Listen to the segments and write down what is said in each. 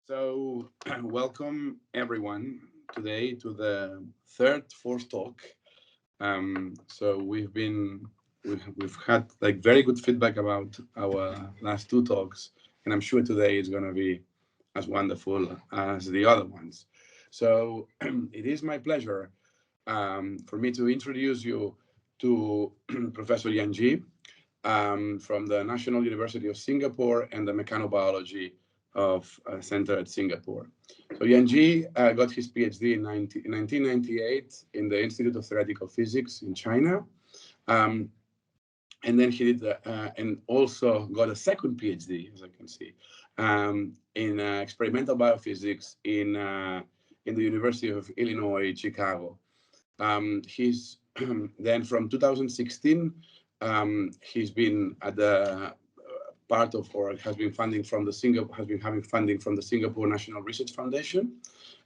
So, welcome everyone today to the third ForceTalk. So we've had like very good feedback about our last two talks, and I'm sure today is going to be as wonderful as the other ones. So it is my pleasure for me to introduce you to Professor Yan Jie from the National University of Singapore and the Mechanobiology of Center at Singapore. So Yan Jie got his PhD in 1998 in the Institute of Theoretical Physics in China. And then he did, and also got a second PhD, as I can see, in experimental biophysics in the University of Illinois, Chicago. He's then from 2016, he's been at the part of, or has been having funding from the Singapore National Research Foundation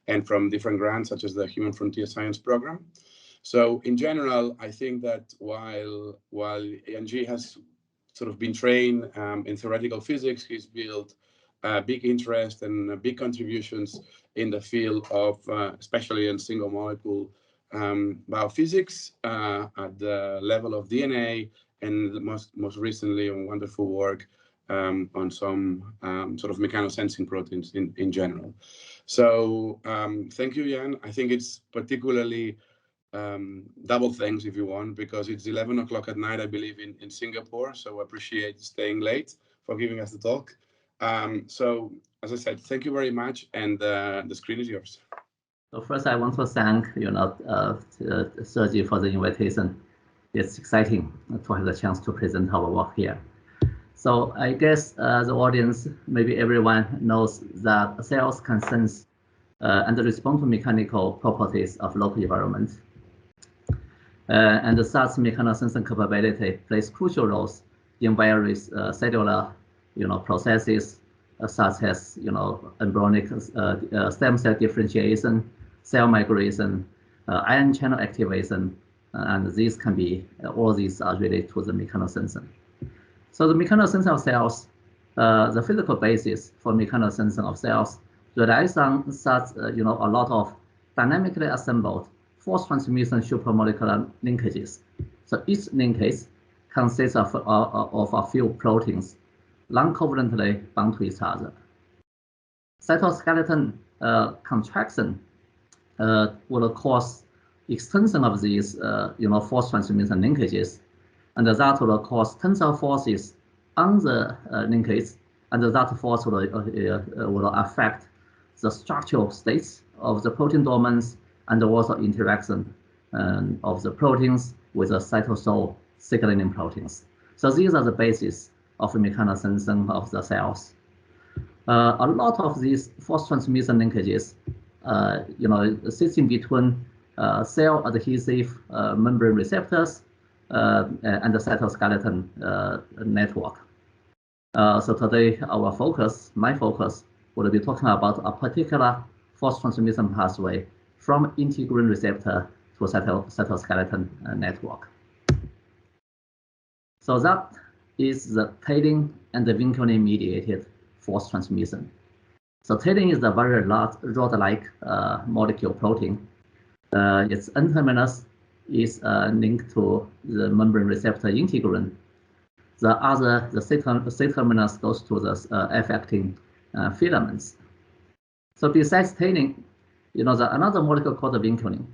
and from different grants such as the Human Frontier Science Program. So in general, I think that while Yan Jie has sort of been trained in theoretical physics, he's built big interest and big contributions in the field of, especially in single molecule biophysics at the level of DNA, and most recently on wonderful work on some sort of mechanosensing proteins in general. So thank you, Yan. I think it's particularly double thanks if you want, because it's 11 o'clock at night, I believe, in Singapore. So I appreciate staying late for giving us the talk. So as I said, thank you very much, and the screen is yours. So first, I want to thank Sergi for the invitation. It's exciting to have the chance to present our work here. So I guess the audience, maybe everyone knows that cells can sense and respond to mechanical properties of local environment. And such mechanosensing capability plays crucial roles in various cellular, processes such as, embryonic stem cell differentiation, cell migration, ion channel activation, and these can be, all these are related to the mechanosensing. So the mechanosensing of cells, the physical basis for mechanosensing of cells relies on such, a lot of dynamically assembled force transmission supramolecular linkages. So each linkage consists of a few proteins non-covalently bound to each other. Cytoskeleton contraction will cause extension of these, force transmission linkages, and that will cause tensile forces on the linkage, and that force will affect the structural states of the protein domains and also interaction of the proteins with the cytosol signaling proteins. So these are the basis of mechanosensing of the cells. A lot of these force transmission linkages, sitting between cell adhesive membrane receptors and the cytoskeleton network. So today, my focus, will be talking about a particular force transmission pathway from integrin receptor to cytoskeleton network. So that is the talin and the vinculin-mediated force transmission. So talin is a very large rod-like molecule protein. Its N-terminus is linked to the membrane receptor integrin. The C-terminus goes to the F-actin filaments. So besides talin, another molecule called the vinculin.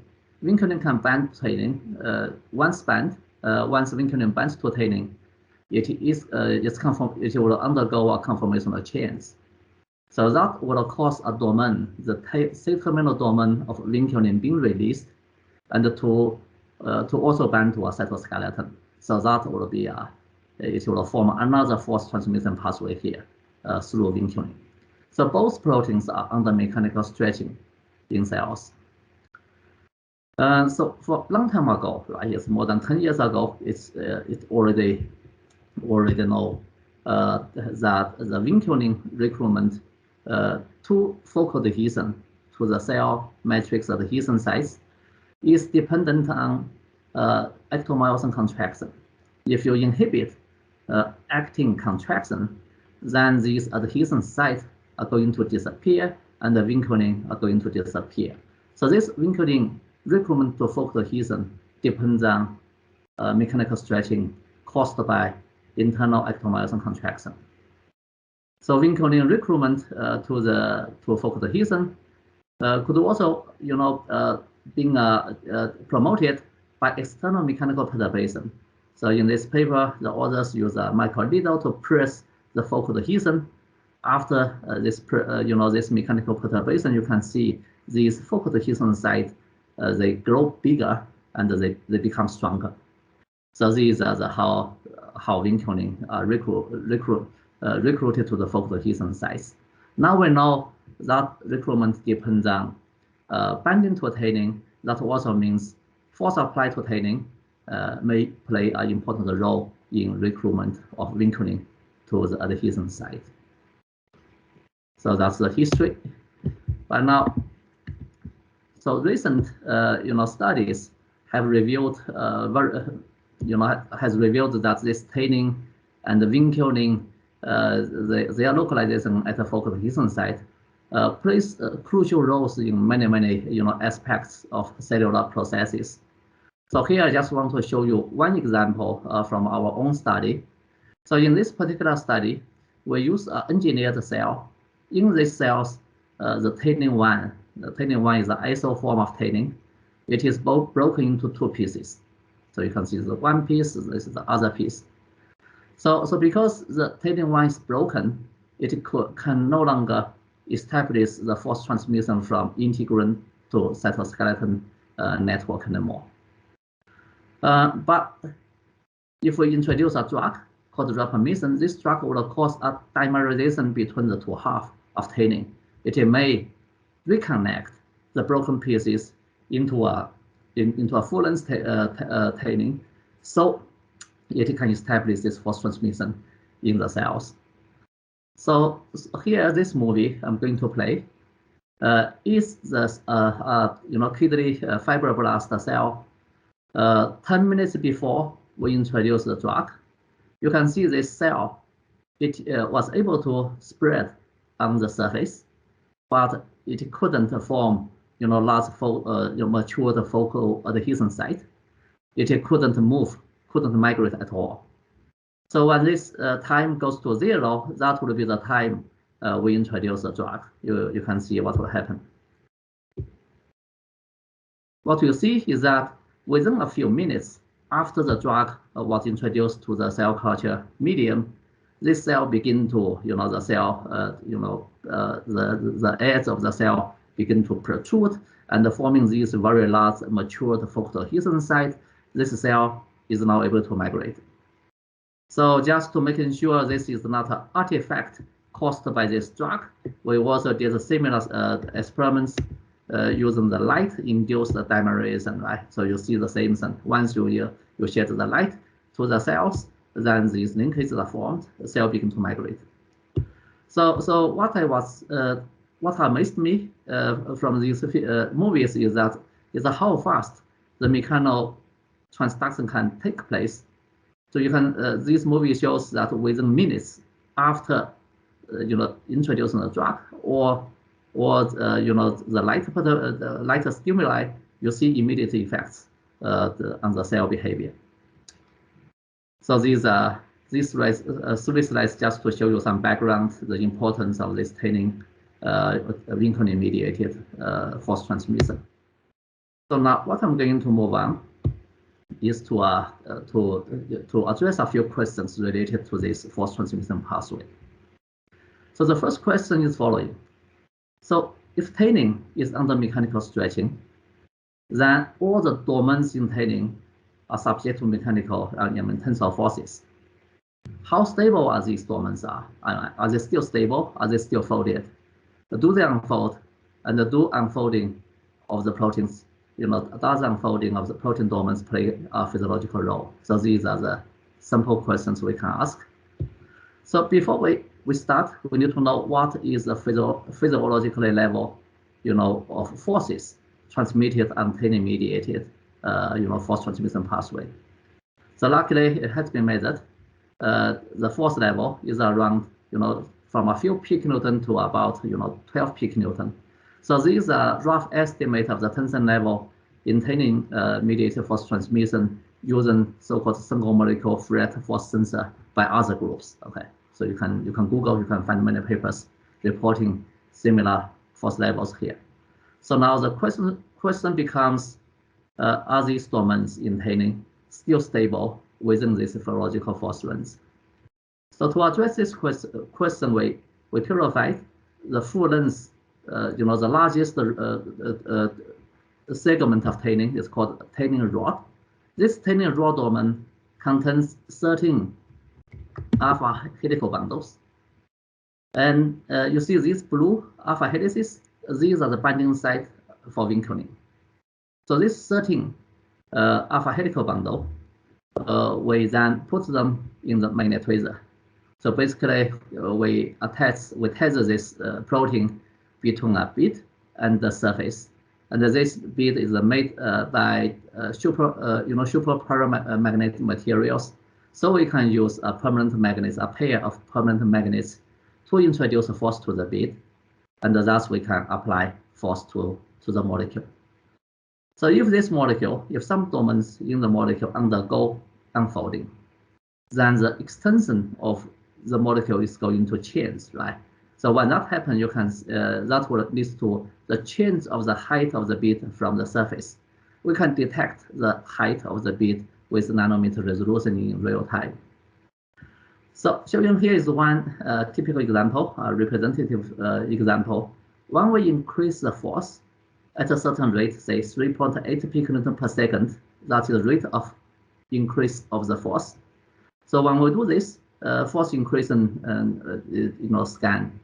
Vinculin can bind to talin. Once vinculin binds to talin, it will undergo a conformational change. So that will cause a domain, the C-terminal domain of vinculin being released, and to also bind to a cytoskeleton. So that will be it will form another force transmission pathway here through vinculin. So both proteins are under mechanical stretching in cells. So for a long time ago, right, it's more than 10 years ago, it already know that the vinculin recruitment to focal adhesion to the cell matrix adhesion sites is dependent on ectomyosin contraction. If you inhibit actin contraction, then these adhesion sites are going to disappear, and the vinculin are going to disappear. So this vinculin recruitment to focal adhesion depends on mechanical stretching caused by internal ectomyosin contraction. So vinculin recruitment to focal adhesion could also, being promoted by external mechanical perturbation. So in this paper, the authors use a microneedle to press the focal adhesion. After this mechanical perturbation, you can see these focal adhesion sites they grow bigger and they become stronger. So these are how vinculin are recruited to the focal adhesion sites. Now we know that recruitment depends on binding to tannin. That also means force applied to tannin may play an important role in recruitment of vinculin to the adhesion site. So that's the history. But now, so recent studies have revealed has revealed that this tannin and the vinculin their localization at the focal adhesion site plays crucial roles in many aspects of cellular processes. So here I just want to show you one example from our own study. So in this particular study, we use an engineered cell. In these cells, the tannin-1 is the iso form of tannin. It is both broken into two pieces. So you can see the one piece, this is the other piece. So because the tannin-1 is broken, it can no longer establish the force transmission from integrin to cytoskeleton network anymore. But if we introduce a drug called rapamycin, this drug will cause a dimerization between the two halves of tannin. It may reconnect the broken pieces into a full-length tannin, so it can establish this force transmission in the cells. So here, this movie I'm going to play is the kidney fibroblast cell. 10 minutes before we introduce the drug, you can see this cell. It was able to spread on the surface, but it couldn't form large matured focal adhesion site. It couldn't move, couldn't migrate at all. So when this time goes to 0, that will be the time we introduce the drug. You can see what will happen. What you see is that within a few minutes after the drug was introduced to the cell culture medium, this cell begin to, the cell, the edge of the cell begin to protrude and forming these very large matured focal adhesion site. This cell is now able to migrate. So just to making sure this is not an artifact caused by this drug, we also did similar experiments using the light-induced dimerization, right? So you see the same thing. Once you shed the light to the cells, then these linkages are formed. The cell begin to migrate. So what amazed me from these movies is how fast the mechanical transduction can take place. So you can this movie shows that within minutes after introducing the drug or the light stimuli, you see immediate effects on the cell behavior. So these three slides just to show you some background, the importance of this tannin vinculin-mediated force transmission. So now what I'm going to move on is to address a few questions related to this force transmission pathway. So the first question is following. So if tannin is under mechanical stretching, then all the domains in tannin are subject to mechanical tensile forces. How stable are these domains? Are they still stable? Are they still folded? Do they unfold? And do unfolding of the proteins, does unfolding of the protein domains play a physiological role? So these are the simple questions we can ask. So before we start, we need to know what is the physiological level, of forces transmitted on tannin-mediated, force transmission pathway. So luckily, it has been measured. The force level is around, from a few pK to about 12 pK. So these are rough estimate of the tension level in tannin mediated force transmission using so-called single molecule Fret force sensor by other groups. Okay, so you can Google, you can find many papers reporting similar force levels here. So now the question becomes, are these domains in tannin still stable within this physiological force range? So to address this question, we purified the full length, the largest segment of tannin is called tannin rod. This tannin rod domain contains 13 alpha helical bundles. And you see these blue alpha helices, these are the binding site for vinculin. So this 13 alpha helical bundle, we then put them in the magnet tweezer. So basically, we tether this protein between a bead and the surface. And this bead is made by super paramagnetic materials. So we can use a permanent magnet, a pair of permanent magnets, to introduce force to the bead, and thus we can apply force to the molecule. So if some domains in the molecule undergo unfolding, then the extension of the molecule is going to change, right? So when that happens, you can that will lead to the change of the height of the bead from the surface. We can detect the height of the bead with nanometer resolution in real time. So showing here is one typical example, a representative example. When we increase the force at a certain rate, say 3.8 pK per second, that is the rate of increase of the force. So when we do this force increase and scan,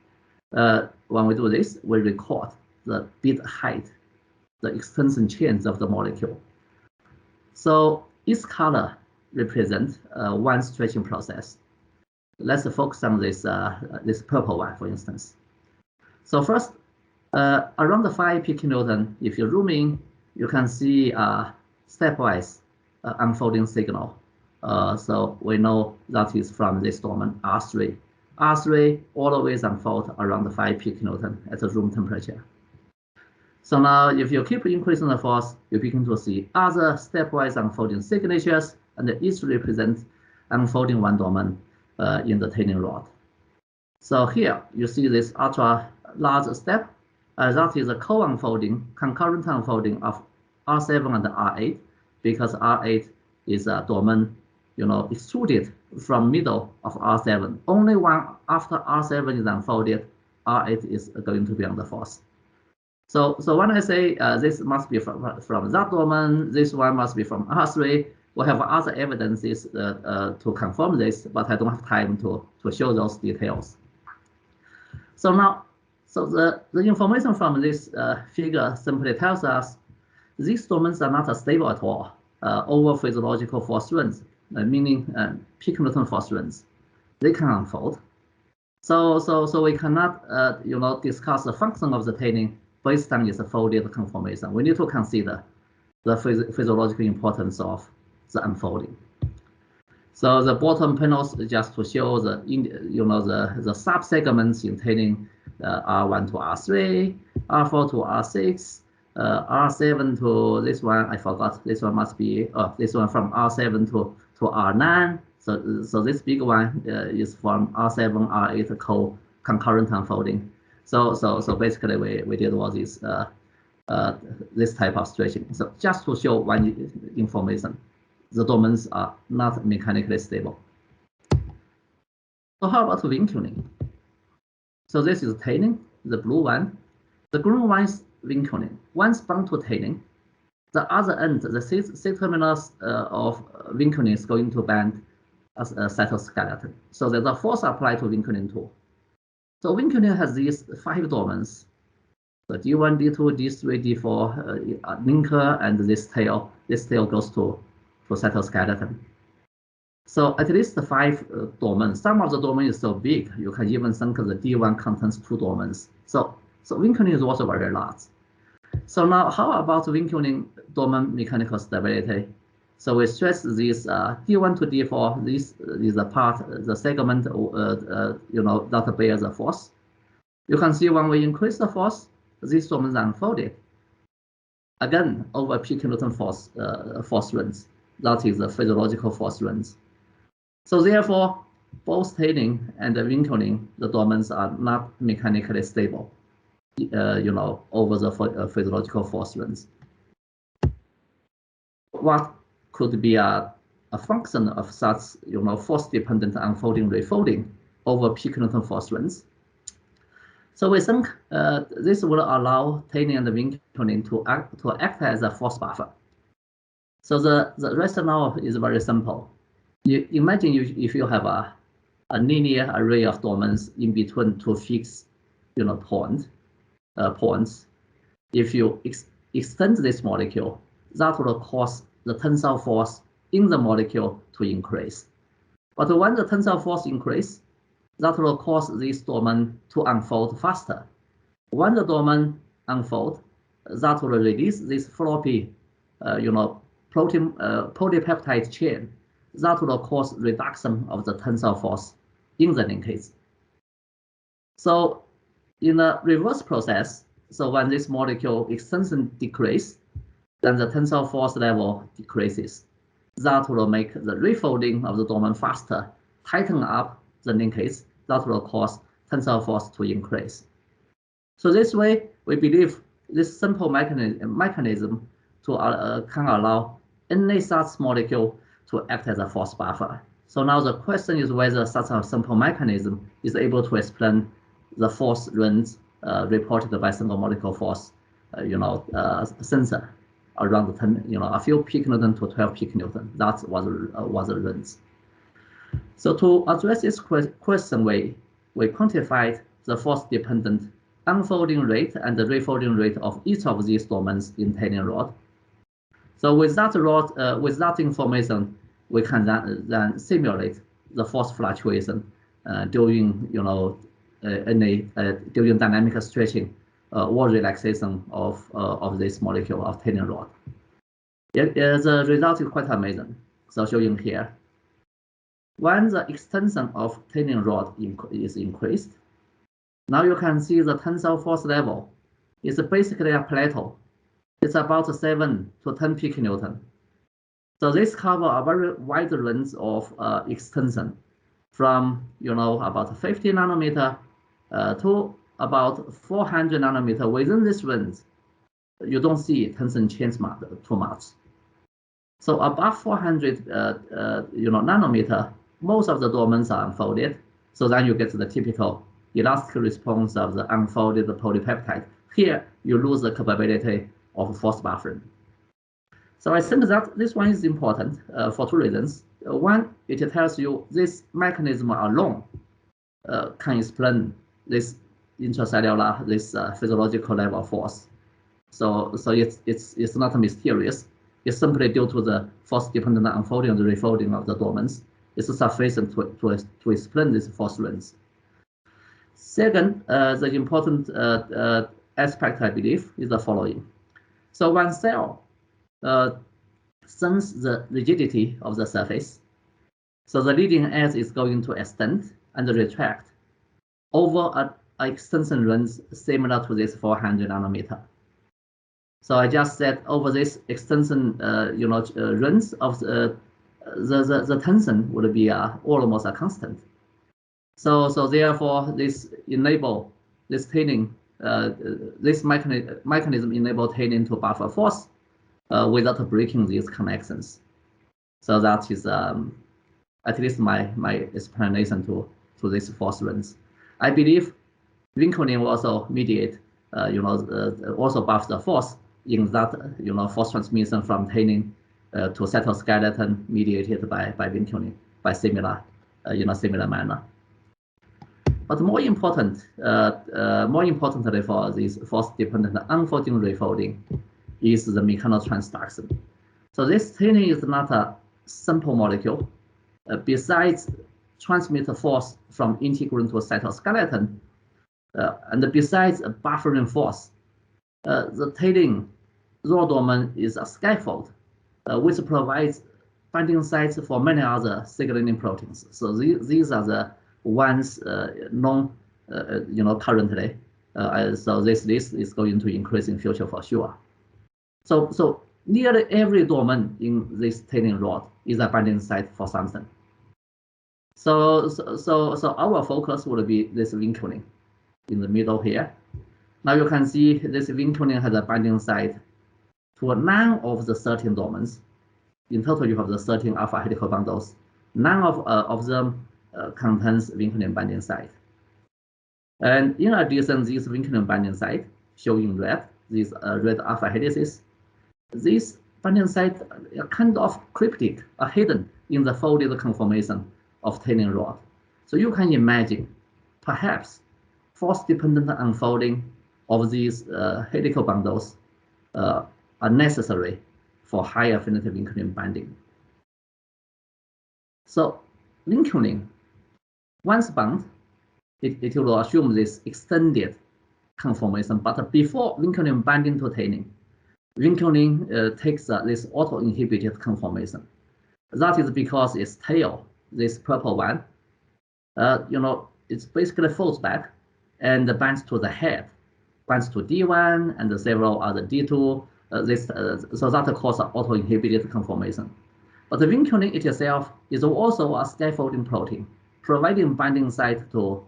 when we do this, we record the bead height, the extension change of the molecule. So each color represents one stretching process. Let's focus on this this purple one, for instance. So first, around the 5 pK, if you zoom in, you can see a stepwise unfolding signal. So we know that is from this domain R3. R3 always unfold around the 5 pK at the room temperature. So now if you keep increasing the force, you begin to see other stepwise unfolding signatures, and each represents unfolding one domain in the tannin rod. So here you see this ultra large step, that is a co-unfolding, concurrent unfolding of R7 and R8, because R8 is a domain extruded from middle of R7. Only one after R7 is unfolded, R8 is going to be on the force. So when I say this must be from that domain, this one must be from R3, we have other evidences to confirm this, but I don't have time to show those details. So now, the information from this figure simply tells us these domains are not stable at all over physiological force range, meaning pK force range. They can unfold. So we cannot discuss the function of the tannin based on its folded conformation. We need to consider the physiological importance of the unfolding. So the bottom panels just to show the the subsegments in tannin R1 to R3, R4 to R6, R7 to this one. I forgot. This one must be this one from R7 to R9. So this big one is from R7, R8 concurrent unfolding. So basically we did all this this type of stretching. So just to show one information, the domains are not mechanically stable. So how about vinculin? So this is tannin, the blue one. The green one is vinculin. Once bound to tannin, the other end, the C-terminus of vinculin is going to bend as a cytoskeleton. So there's a force applied to vinculin too. So vinculin has these 5 domains: the D1, D2, D3, D4 linker, and this tail. This tail goes to cytoskeleton. So at least the 5 domains. Some of the domains is so big, you can even think the D1 contains 2 domains. So vinculin is also very large. So now, how about vinculin domain mechanical stability? So we stress this D1 to D4. This is the part, the segment, that bears the force. You can see when we increase the force, these domains unfolded. Again, over p kilonewton force range. That is the physiological force range. So therefore, both talin and vinculin, the domains are not mechanically stable, over the physiological force range. What could be a function of such, force-dependent unfolding refolding over p kilonewton force range? So we think this will allow talin and vinculin to act as a force buffer. So the rationale is very simple. You imagine if you have a linear array of domains in between two fixed, points. If you extend this molecule, that will cause the tensile force in the molecule to increase. But when the tensile force increases, that will cause this domain to unfold faster. When the domain unfolds, that will release this floppy, protein polypeptide chain. That will cause reduction of the tensile force in the linkage. So in a reverse process, so when this molecule extension decreases, then the tensile force level decreases. That will make the refolding of the domain faster, tighten up the linkage. That will cause tensile force to increase. So this way, we believe this simple mechanism to can allow any such molecule to act as a force buffer. So now the question is whether such a simple mechanism is able to explain the force range reported by single molecule force, sensor around 10, a few peak newton to 12 peak newton. That was a range. So to address this question, we quantified the force-dependent unfolding rate and the refolding rate of each of these domains in talin rod. So with that information, we can then simulate the force fluctuation during during dynamic stretching or relaxation of this molecule of talin rod. The result is quite amazing. So showing here, when the extension of talin rod is increased, now you can see the tensile force level is basically a plateau. It's about 7 to 10 peak newton. So this covers a very wide range of extension, from about 50 nanometer to about 400 nanometer. Within this range, you don't see tension change too much. So above 400 nanometer, most of the domains are unfolded. So then you get the typical elastic response of the unfolded polypeptide. Here, you lose the capability of force buffering. So I think that this one is important for two reasons. One, it tells you this mechanism alone can explain this intracellular, this physiological level force. So it's not mysterious. It's simply due to the force-dependent unfolding and refolding of the domains. It's sufficient to explain this force range. Second, the important aspect, I believe, is the following. So when cell sense the rigidity of the surface, so the leading edge is going to extend and retract over an extension range similar to this 400 nanometer. So I just said over this extension, range of the tension would be almost a constant. So therefore, this enable this talin, this mechanism enable talin to buffer force without breaking these connections. So that is at least my explanation to this force range. I believe vinculin will also mediate, also buff the force in that, force transmission from talin to cytoskeleton mediated by vinculin by similar, similar manner. But more importantly for this force-dependent unfolding refolding is the mechanotransduction. So this talin is not a simple molecule. Besides transmit force from integrin to cytoskeleton, and besides a buffering force, the talin rod domain is a scaffold which provides binding sites for many other signaling proteins. So these are the ones known, currently. So this list is going to increase in future for sure. So nearly every domain in this tailing rod is a binding site for something. So our focus will be this vinculin in the middle here. Now you can see this vinculin has a binding site to none of the 13 domains. In total, you have the 13 alpha helical bundles. None of them contains vinculin binding site. And in addition, this vinculin binding site, shown in red, these red alpha helices, these binding sites are kind of cryptic, are hidden in the folded conformation of tailing rod. So you can imagine, perhaps, force-dependent unfolding of these helical bundles are necessary for high affinity vinculin binding. So vinculin, once bound, it will assume this extended conformation, but before vinculin binding to tailing, vinculin takes this auto-inhibited conformation. That is because its tail, this purple one, it basically folds back and binds to the head, binds to D1 and several other D2. So that causes auto-inhibited conformation. But the vinculin itself is also a scaffolding protein, providing binding site to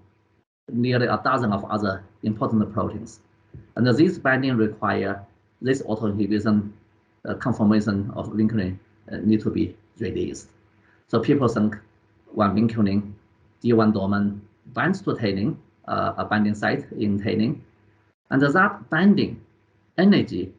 nearly a dozen of other important proteins. And this binding require this auto-inhibition conformation of vinculin need to be released. So people think when vinculin D1 domain binds to tailing, a binding site in tailing, and that binding energy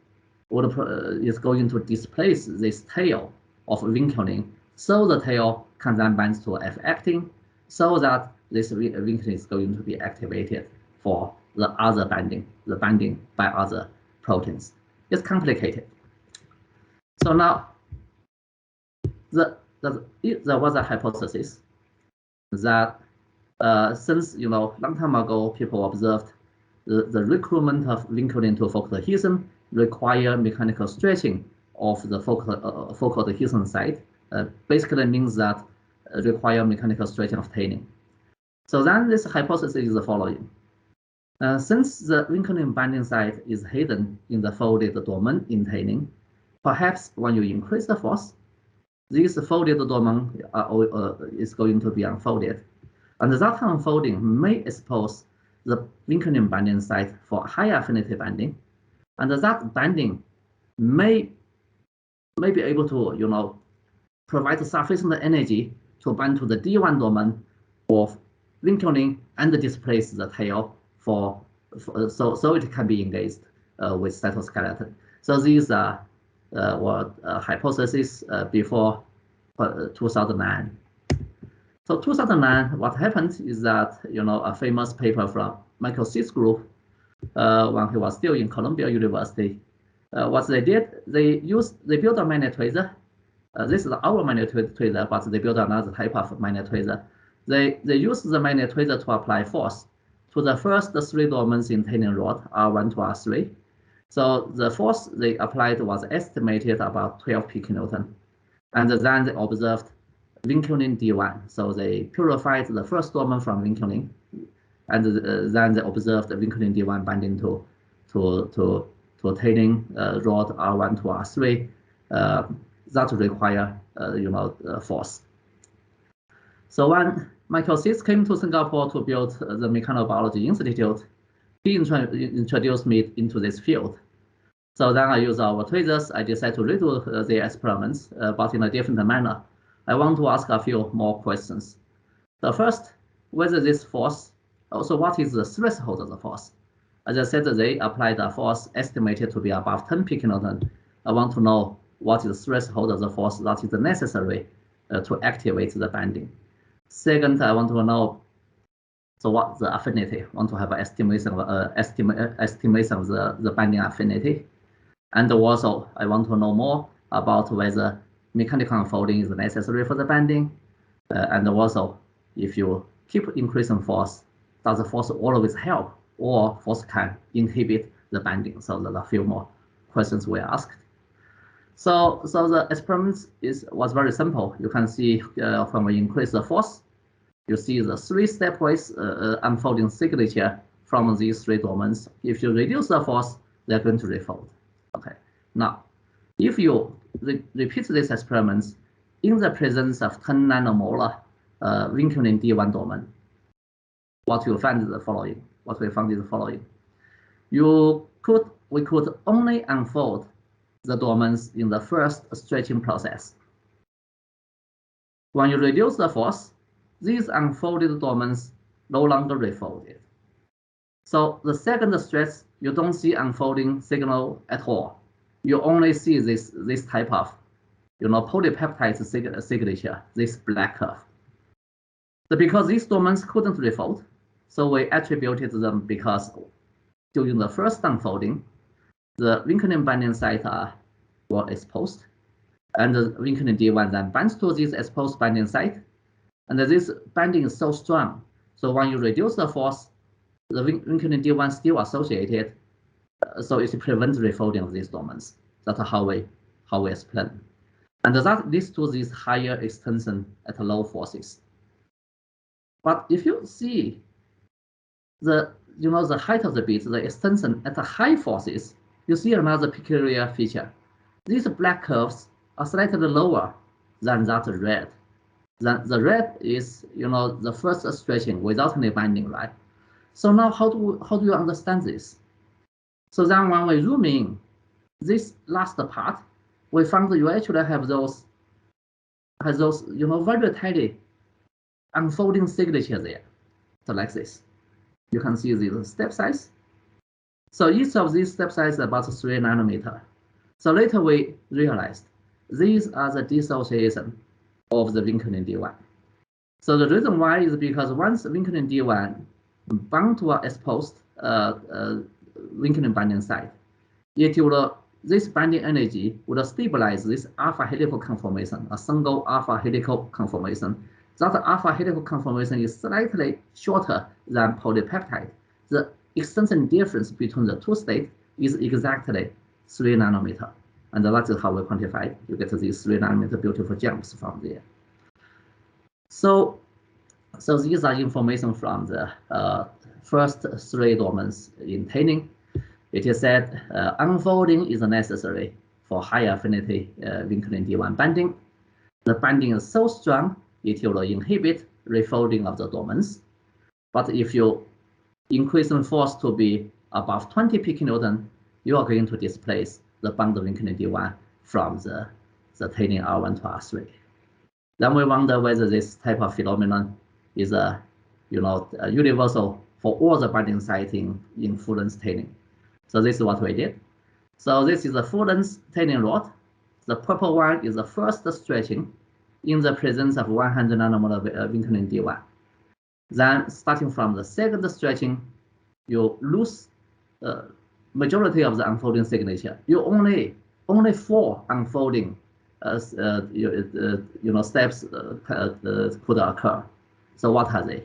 is going to displace this tail of vinculin, so the tail can then bind to F-actin, so that this vinculin is going to be activated for the other binding, the binding by other proteins. It's complicated. So now, there was a hypothesis that since long time ago people observed the recruitment of vinculin to focal adhesion require mechanical stretching of the focal adhesion site, basically means that require mechanical stretching of tailing. So then this hypothesis is the following. Since the vinculin binding site is hidden in the folded domain in tailing, perhaps when you increase the force, this folded domain is going to be unfolded. And that unfolding may expose the vinculin binding site for high affinity binding. And that binding may be able to provide sufficient energy to bind to the D1 domain of vinculin and displace the tail so it can be engaged with cytoskeleton. So these were hypotheses before 2009. So 2009, what happened is that a famous paper from Michael Seitz group when he was still in Columbia University, what they did, they built a magnet tweezer. This is our magnet tweezer, but they built another type of magnet tweezer. They used the magnet tweezer to apply force to the first 3 domains in tailing rod, R1 to R3. So the force they applied was estimated about 12 pK, and then they observed vinculin D1. So they purified the first domain from vinculin, and then they observed the vinculin D1 binding to tailing rod R1 to R3. That require force. So when Michael Seitz came to Singapore to build the Mechanobiology Institute, he introduced me into this field. So then I use our tweezers. I decided to redo the experiments, but in a different manner. I want to ask a few more questions. The first, whether this force, also what is the threshold of the force? As I said, they applied a force estimated to be above 10 pK. I want to know what is the threshold of the force that is necessary to activate the binding. Second, I want to know, so what the affinity? I want to have an estimation of the binding affinity. And also, I want to know more about whether mechanical unfolding is necessary for the binding. And also, if you keep increasing force, does the force always help, or force can inhibit the binding? So there are a few more questions we asked. So the experiment was very simple. You can see when we increase the force, you see the three stepwise unfolding signature from these three domains. If you reduce the force, they're going to refold. Okay. Now, if you repeat this experiment in the presence of 10 nanomolar vinculin D1 domain, what you find is the following. What we found is the following. We could only unfold the domains in the first stretching process. When you reduce the force, these unfolded domains no longer refolded. So the second stretch, you don't see unfolding signal at all. You only see this type of, polypeptide signature, this black curve. So because these domains couldn't refold, so we attributed them because during the first unfolding, the vinculin binding sites were exposed, and the vinculin D1 then binds to this exposed binding site, and this binding is so strong. So when you reduce the force, the vinculin D1 still associated, so it prevents refolding of these domains. That's how we explain, and that leads to this higher extension at low forces. But if you see the height of the bit, the extension at the high forces, you see another peculiar feature. These black curves are slightly lower than that red. The red is, the first stretching without any binding, right? So now how do you understand this? So then when we zoom in this last part, we found that you actually have those very tiny unfolding signature there. So like this. You can see the step size. So each of these step size is about 3 nanometer. So later we realized these are the dissociation of the vinculin D1. So the reason why is because once vinculin D1 bound to an exposed vinculin binding site, this binding energy would stabilize this alpha helical conformation, a single alpha helical conformation. That alpha helical conformation is slightly shorter than polypeptide. The extension difference between the two states is exactly 3 nanometer. And that is how we quantify it. You get these 3 nanometer beautiful jumps from there. So these are information from the first 3 domains in tanning. It is said unfolding is necessary for high affinity vinculin D1 binding. The binding is so strong, it will inhibit refolding of the domains. But if you increase the force to be above 20 picnewton, you are going to displace the bound vinculin D1 from the tanning R1 to R3. Then we wonder whether this type of phenomenon is universal for all the binding sites in full-length tanning. So this is what we did. So this is the full-length tanning rod. The purple one is the first stretching in the presence of 100 nanomolar vinculin D1. Then starting from the second stretching, you lose majority of the unfolding signature. You only 4 unfolding steps could occur. So what are they?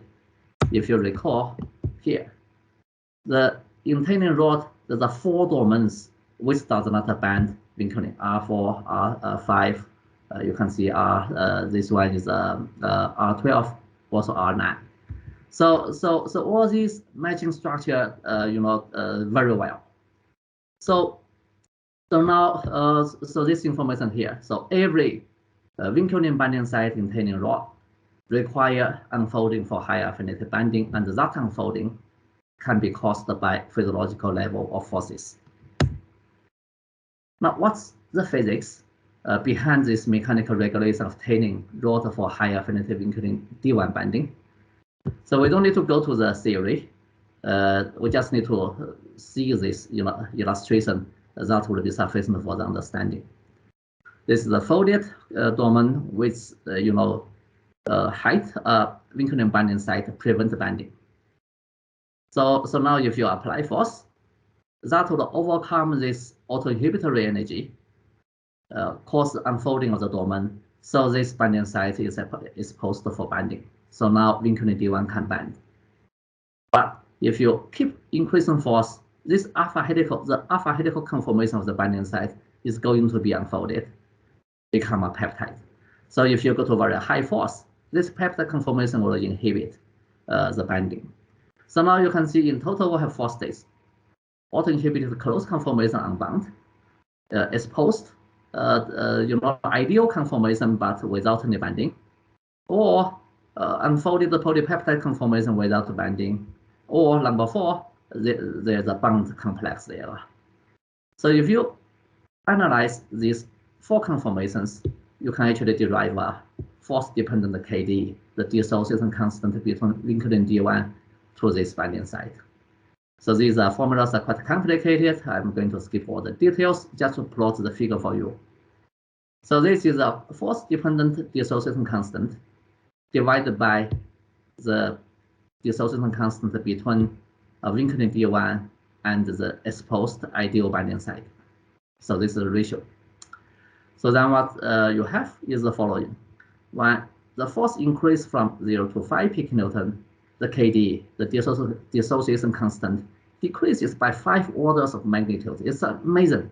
If you recall here, in tanning rod, there are 4 domains which does not band vinculin, R4, R5. You can see this one is R12, also R9. So all these matching structure, very well. So now, so this information here. So every vinculin binding site in tanning rod require unfolding for high affinity binding, and that unfolding can be caused by physiological level of forces. Now, what's the physics behind this mechanical regulation of tanning rod for high affinity vinculin D1 binding? So we don't need to go to the theory. We just need to see this illustration that will be sufficient for the understanding. This is the folded domain with height vinculin binding site prevent binding. So now if you apply force, that will overcome this autoinhibitory energy, cause unfolding of the domain. So this binding site is exposed for binding. So now vinculin D1 can bind. But if you keep increasing force, the alpha helical conformation of the binding site is going to be unfolded, become a peptide. So if you go to very high force, this peptide conformation will inhibit the binding. So now you can see in total we have 4 states: auto-inhibited close conformation unbound, exposed, ideal conformation but without any binding, or unfolded polypeptide conformation without binding, or number 4, there's a bound complex there. So if you analyze these 4 conformations, you can actually derive a force-dependent KD, the dissociation constant between vinculin D1 to this binding site. So these formulas are quite complicated. I'm going to skip all the details just to plot the figure for you. So this is a force-dependent dissociation constant divided by the dissociation constant between vinculin D1 and the exposed ideal binding site. So this is the ratio. So then what you have is the following. When the force increase from 0 to 5 pK, the KD, the dissociation constant, decreases by 5 orders of magnitude. It's amazing,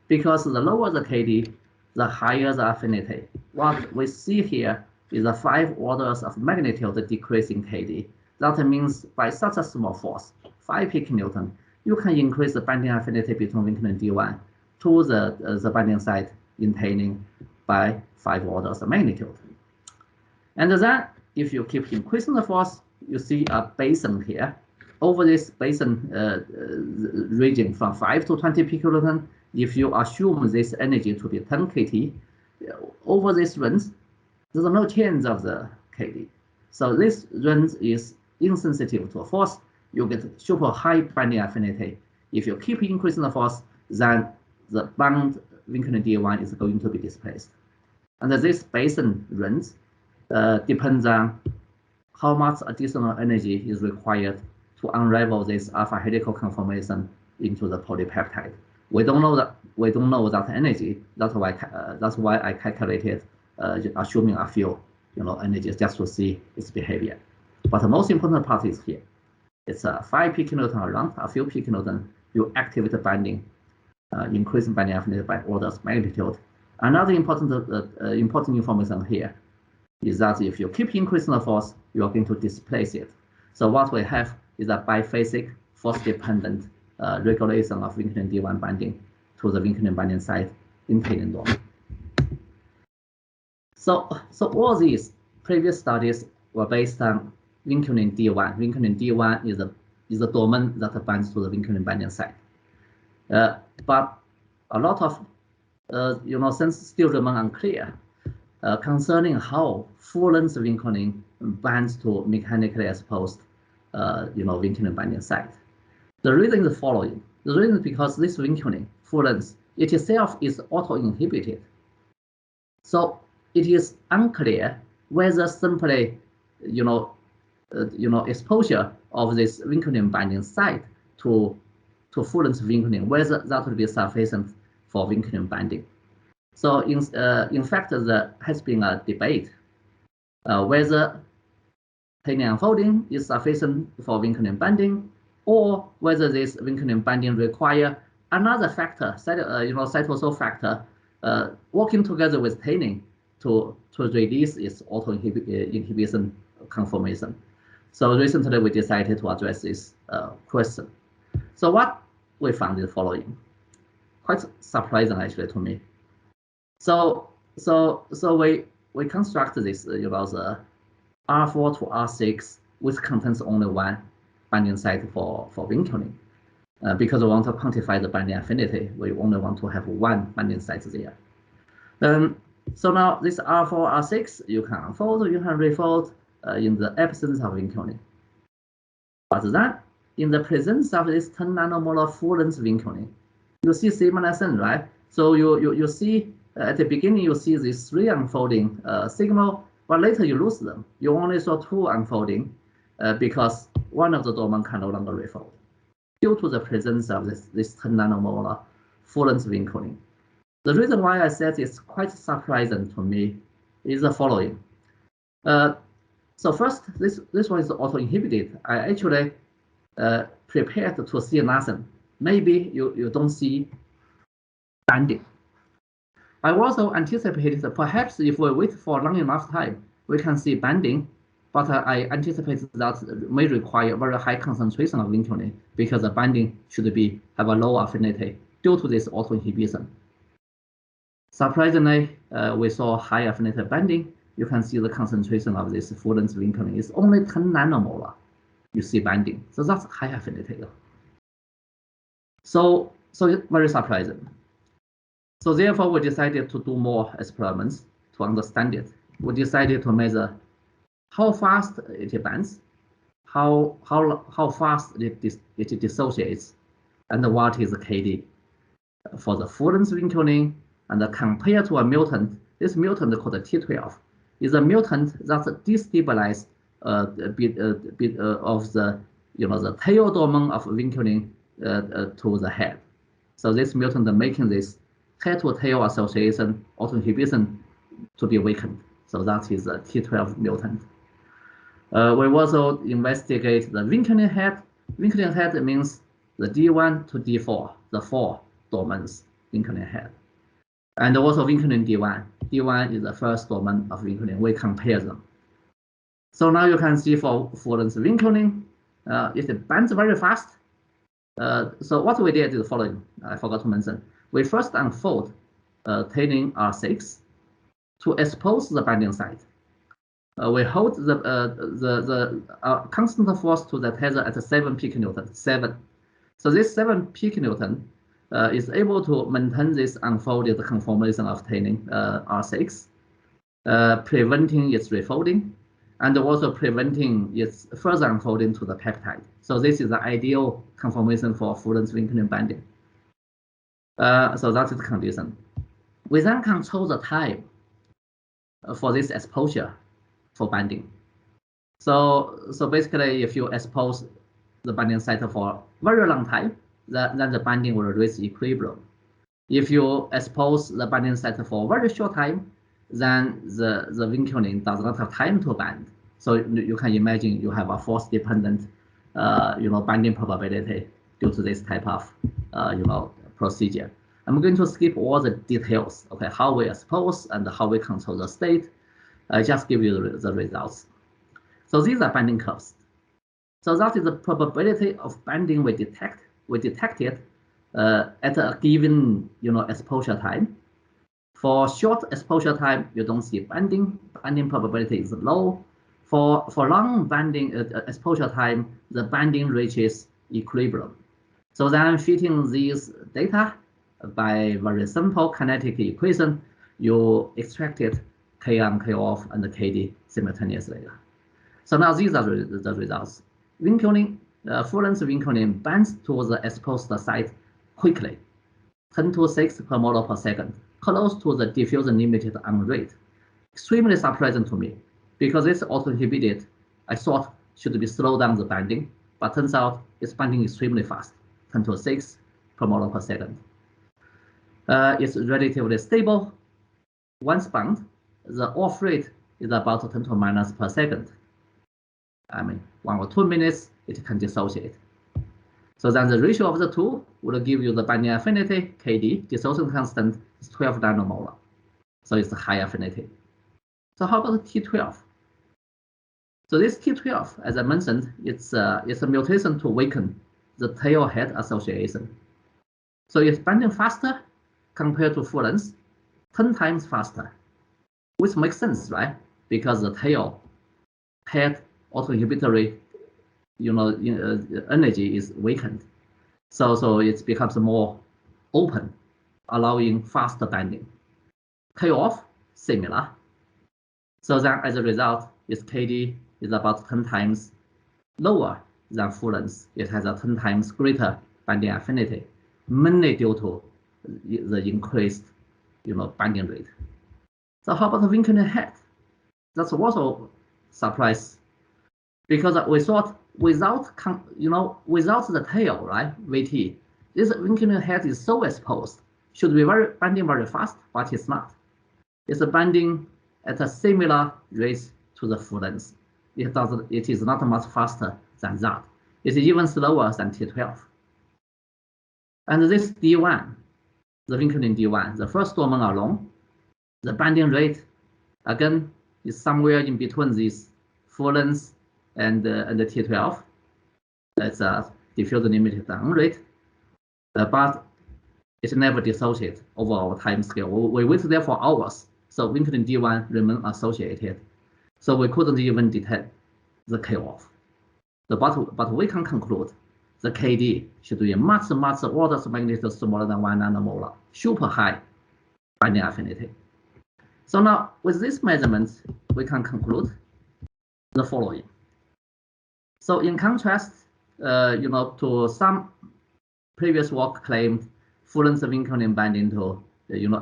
because the lower the KD, the higher the affinity. What we see here is a 5 orders of magnitude decrease in KD. That means by such a small force, 5 pK, you can increase the binding affinity between vinculin D1 to the binding site in tannin by 5 orders of magnitude. And then if you keep increasing the force, you see a basin here. Over this basin region from 5 to 20 pK, if you assume this energy to be 10 kT, over this range, there's no change of the KD. So this range is insensitive to a force. You get super high binding affinity. If you keep increasing the force, then the bound vinculin D1 is going to be displaced. And this basin range depends on how much additional energy is required to unravel this alpha helical conformation into the polypeptide. We don't know that energy. That's why I calculated assuming a few energies just to see its behavior. But the most important part is here. It's a 5 pK around a few pK. You activate the binding, increasing binding affinity by orders of magnitude. Another important information here is that if you keep increasing the force, you are going to displace it. So what we have is a biphasic force-dependent regulation of vinculin D1 binding to the vinculin binding site in tannin domain. So all these previous studies were based on vinculin D1. Vinculin D1 is the domain that binds to the vinculin binding site. But a lot of things still remain unclear concerning how full-length vinculin binds to mechanically exposed vinculin binding site. The reason is the following. The reason is because this vinculin full-length, it itself is auto-inhibited. So it is unclear whether simply exposure of this vinculin binding site to full-length vinculin, whether that would be sufficient for vinculin binding. So in fact, there has been a debate whether tannin unfolding is sufficient for vinculin binding, or whether this vinculin binding require another factor, cytosol factor, working together with tannin to release its auto-inhibition conformation. So recently we decided to address this question. So what we found is the following, quite surprising actually to me. So we construct this, the R4 to R6, which contains only one binding site for vinculin. Because we want to quantify the binding affinity, we only want to have one binding site there. So now this R4, R6, you can unfold, you can refold in the absence of vinculin. But then, in the presence of this 10 nanomolar full-length vinculin, you see similar thing, right? So you see at the beginning you see this 3 unfolding signal, but later you lose them. You only saw 2 unfolding because one of the domain can no longer refold due to the presence of this 10 nanomolar full-length vinculin. The reason why I said it's quite surprising to me is the following. So first, this one is auto-inhibited. I actually prepared to see nothing. Maybe you don't see binding. I also anticipated that perhaps if we wait for long enough time, we can see binding, but I anticipate that may require very high concentration of vinculin because the binding should have a low affinity due to this autoinhibition. Surprisingly, we saw high affinity binding. You can see the concentration of this full-length vinculin is only 10 nanomolar. You see binding, so that's high affinity. So very surprising. So therefore, we decided to do more experiments to understand it. We decided to measure how fast it binds, how fast it dissociates, and what is the KD for the full-length vinculin, and compare to a mutant. This mutant called T12 is a mutant that destabilizes a bit of the the tail domain of vinculin to the head. So this mutant making this head-to-tail association autoinhibition to be weakened. So that is a T12 mutant. We also investigate the vinculin head. Vinculin head means the D1 to D4, the 4 domains vinculin head. And also vinculin D1. D1 is the first domain of vinculin. We compare them. So now you can see for full-length vinculin, it binds very fast. So what we did is the following. I forgot to mention. We first unfold talin R6 to expose the binding site. We hold the constant force to the tether at 7 pK. 7. So this 7 pK is able to maintain this unfolded conformation of talin R6, preventing its refolding, and also preventing its further unfolding to the peptide. So this is the ideal conformation for full-length vinculin binding. So that is the condition. We then control the time for this exposure for binding. So basically, if you expose the binding site for a very long time, then the binding will reach equilibrium. If you expose the binding site for a very short time, then the vinculin does not have time to bind. So you can imagine you have a force-dependent, binding probability due to this type of, procedure. I'm going to skip all the details. Okay, how we expose and how we control the state. I just give you the results. So these are binding curves. So that is the probability of binding we detect. We detect it at a given exposure time. For short exposure time, you don't see binding. Binding probability is low. For long binding exposure time, the binding reaches equilibrium. So then fitting these data by very simple kinetic equation, you extracted K on, K off, and KD simultaneously. So now these are the results. Vinculin, full-length vinculin binds to the exposed site quickly, 10 to 6 per molar per second, close to the diffusion limited on rate. Extremely surprising to me, because it's autoinhibited. I thought should be slow down the binding, but turns out it's binding extremely fast, 10 to 6 per molar per second. It's relatively stable. Once bound, the off rate is about 10 to minus per second. I mean, 1 or 2 minutes, it can dissociate. So then the ratio of the two will give you the binding affinity, KD, dissociation constant is 12 nanomolar. So it's a high affinity. So how about T12? So this T12, as I mentioned, it's a mutation to weaken the tail head association. So it's binding faster compared to full length, 10 times faster, which makes sense, right? Because the tail head autoinhibitory energy is weakened. So it becomes more open, allowing faster binding. K off, similar. So then as a result, its KD is about 10 times lower than full length. It has a 10 times greater binding affinity, mainly due to the increased binding rate. So how about the vinculin head? That's also surprise, because we thought without the tail, right, VT, this vinculin head is so exposed, should be binding very fast, but it's not. It's binding at a similar rate to the full length. It is not much faster than that. It's even slower than T12. And this D1, the vinculin D1, the first domain alone, The binding rate, again, is somewhere in between these full length and the T12. That's a diffuse limited down rate, but it never dissociates over our time scale. We waited there for hours, so vinculin D1 remained associated. So we couldn't even detect the K-off. But we can conclude the KD should be much orders of magnitude smaller than 1 nanomolar, super high binding affinity. So now with this measurement, we can conclude the following. So in contrast, to some previous work claimed full-length vinculin binding to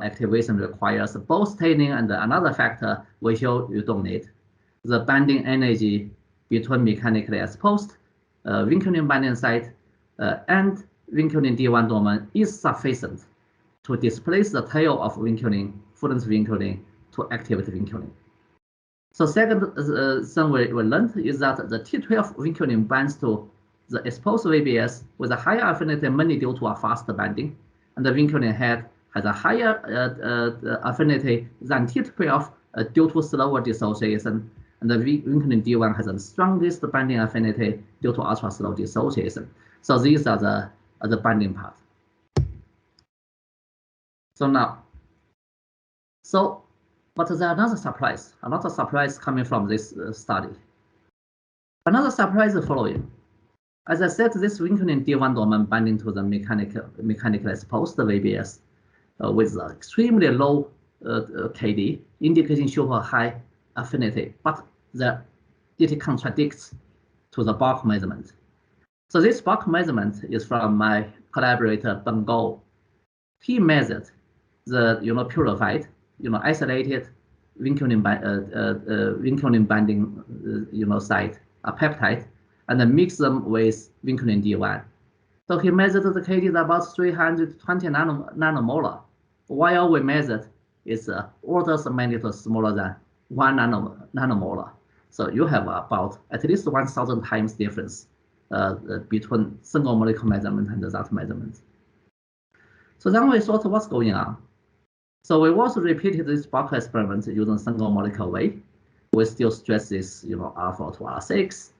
activation requires both staining and another factor we show you don't need. The binding energy between mechanically exposed vinculin binding site and vinculin D1 domain is sufficient to displace the tail of vinculin, full-length vinculin, to activate vinculin. So second thing we learned is that the T12 vinculin binds to the exposed VBS with a higher affinity mainly due to a faster binding, and the vinculin head has a higher affinity than T12 due to slower dissociation, and the vinculin D1 has the strongest binding affinity due to ultra slow dissociation. So these are the binding part. So now, but there's another surprise coming from this study. Another surprise is the following. As I said, this vinculin D1 domain binding to the mechanically exposed VBS with extremely low KD, indicating super high affinity, but it contradicts to the bulk measurement. So this bulk measurement is from my collaborator Ben Go. He measured the purified, isolated vinculin binding site, a peptide, and then mix them with vinculin D1. So he measured the KD is about 320 nanomolar, while we measured is orders of magnitude smaller than 1 nanomolar. So you have about at least 1,000 times difference between single molecule measurement and that measurement. So then we thought, what's going on? So we also repeated this bulk experiment using single molecule way. We still stress this, alpha to R6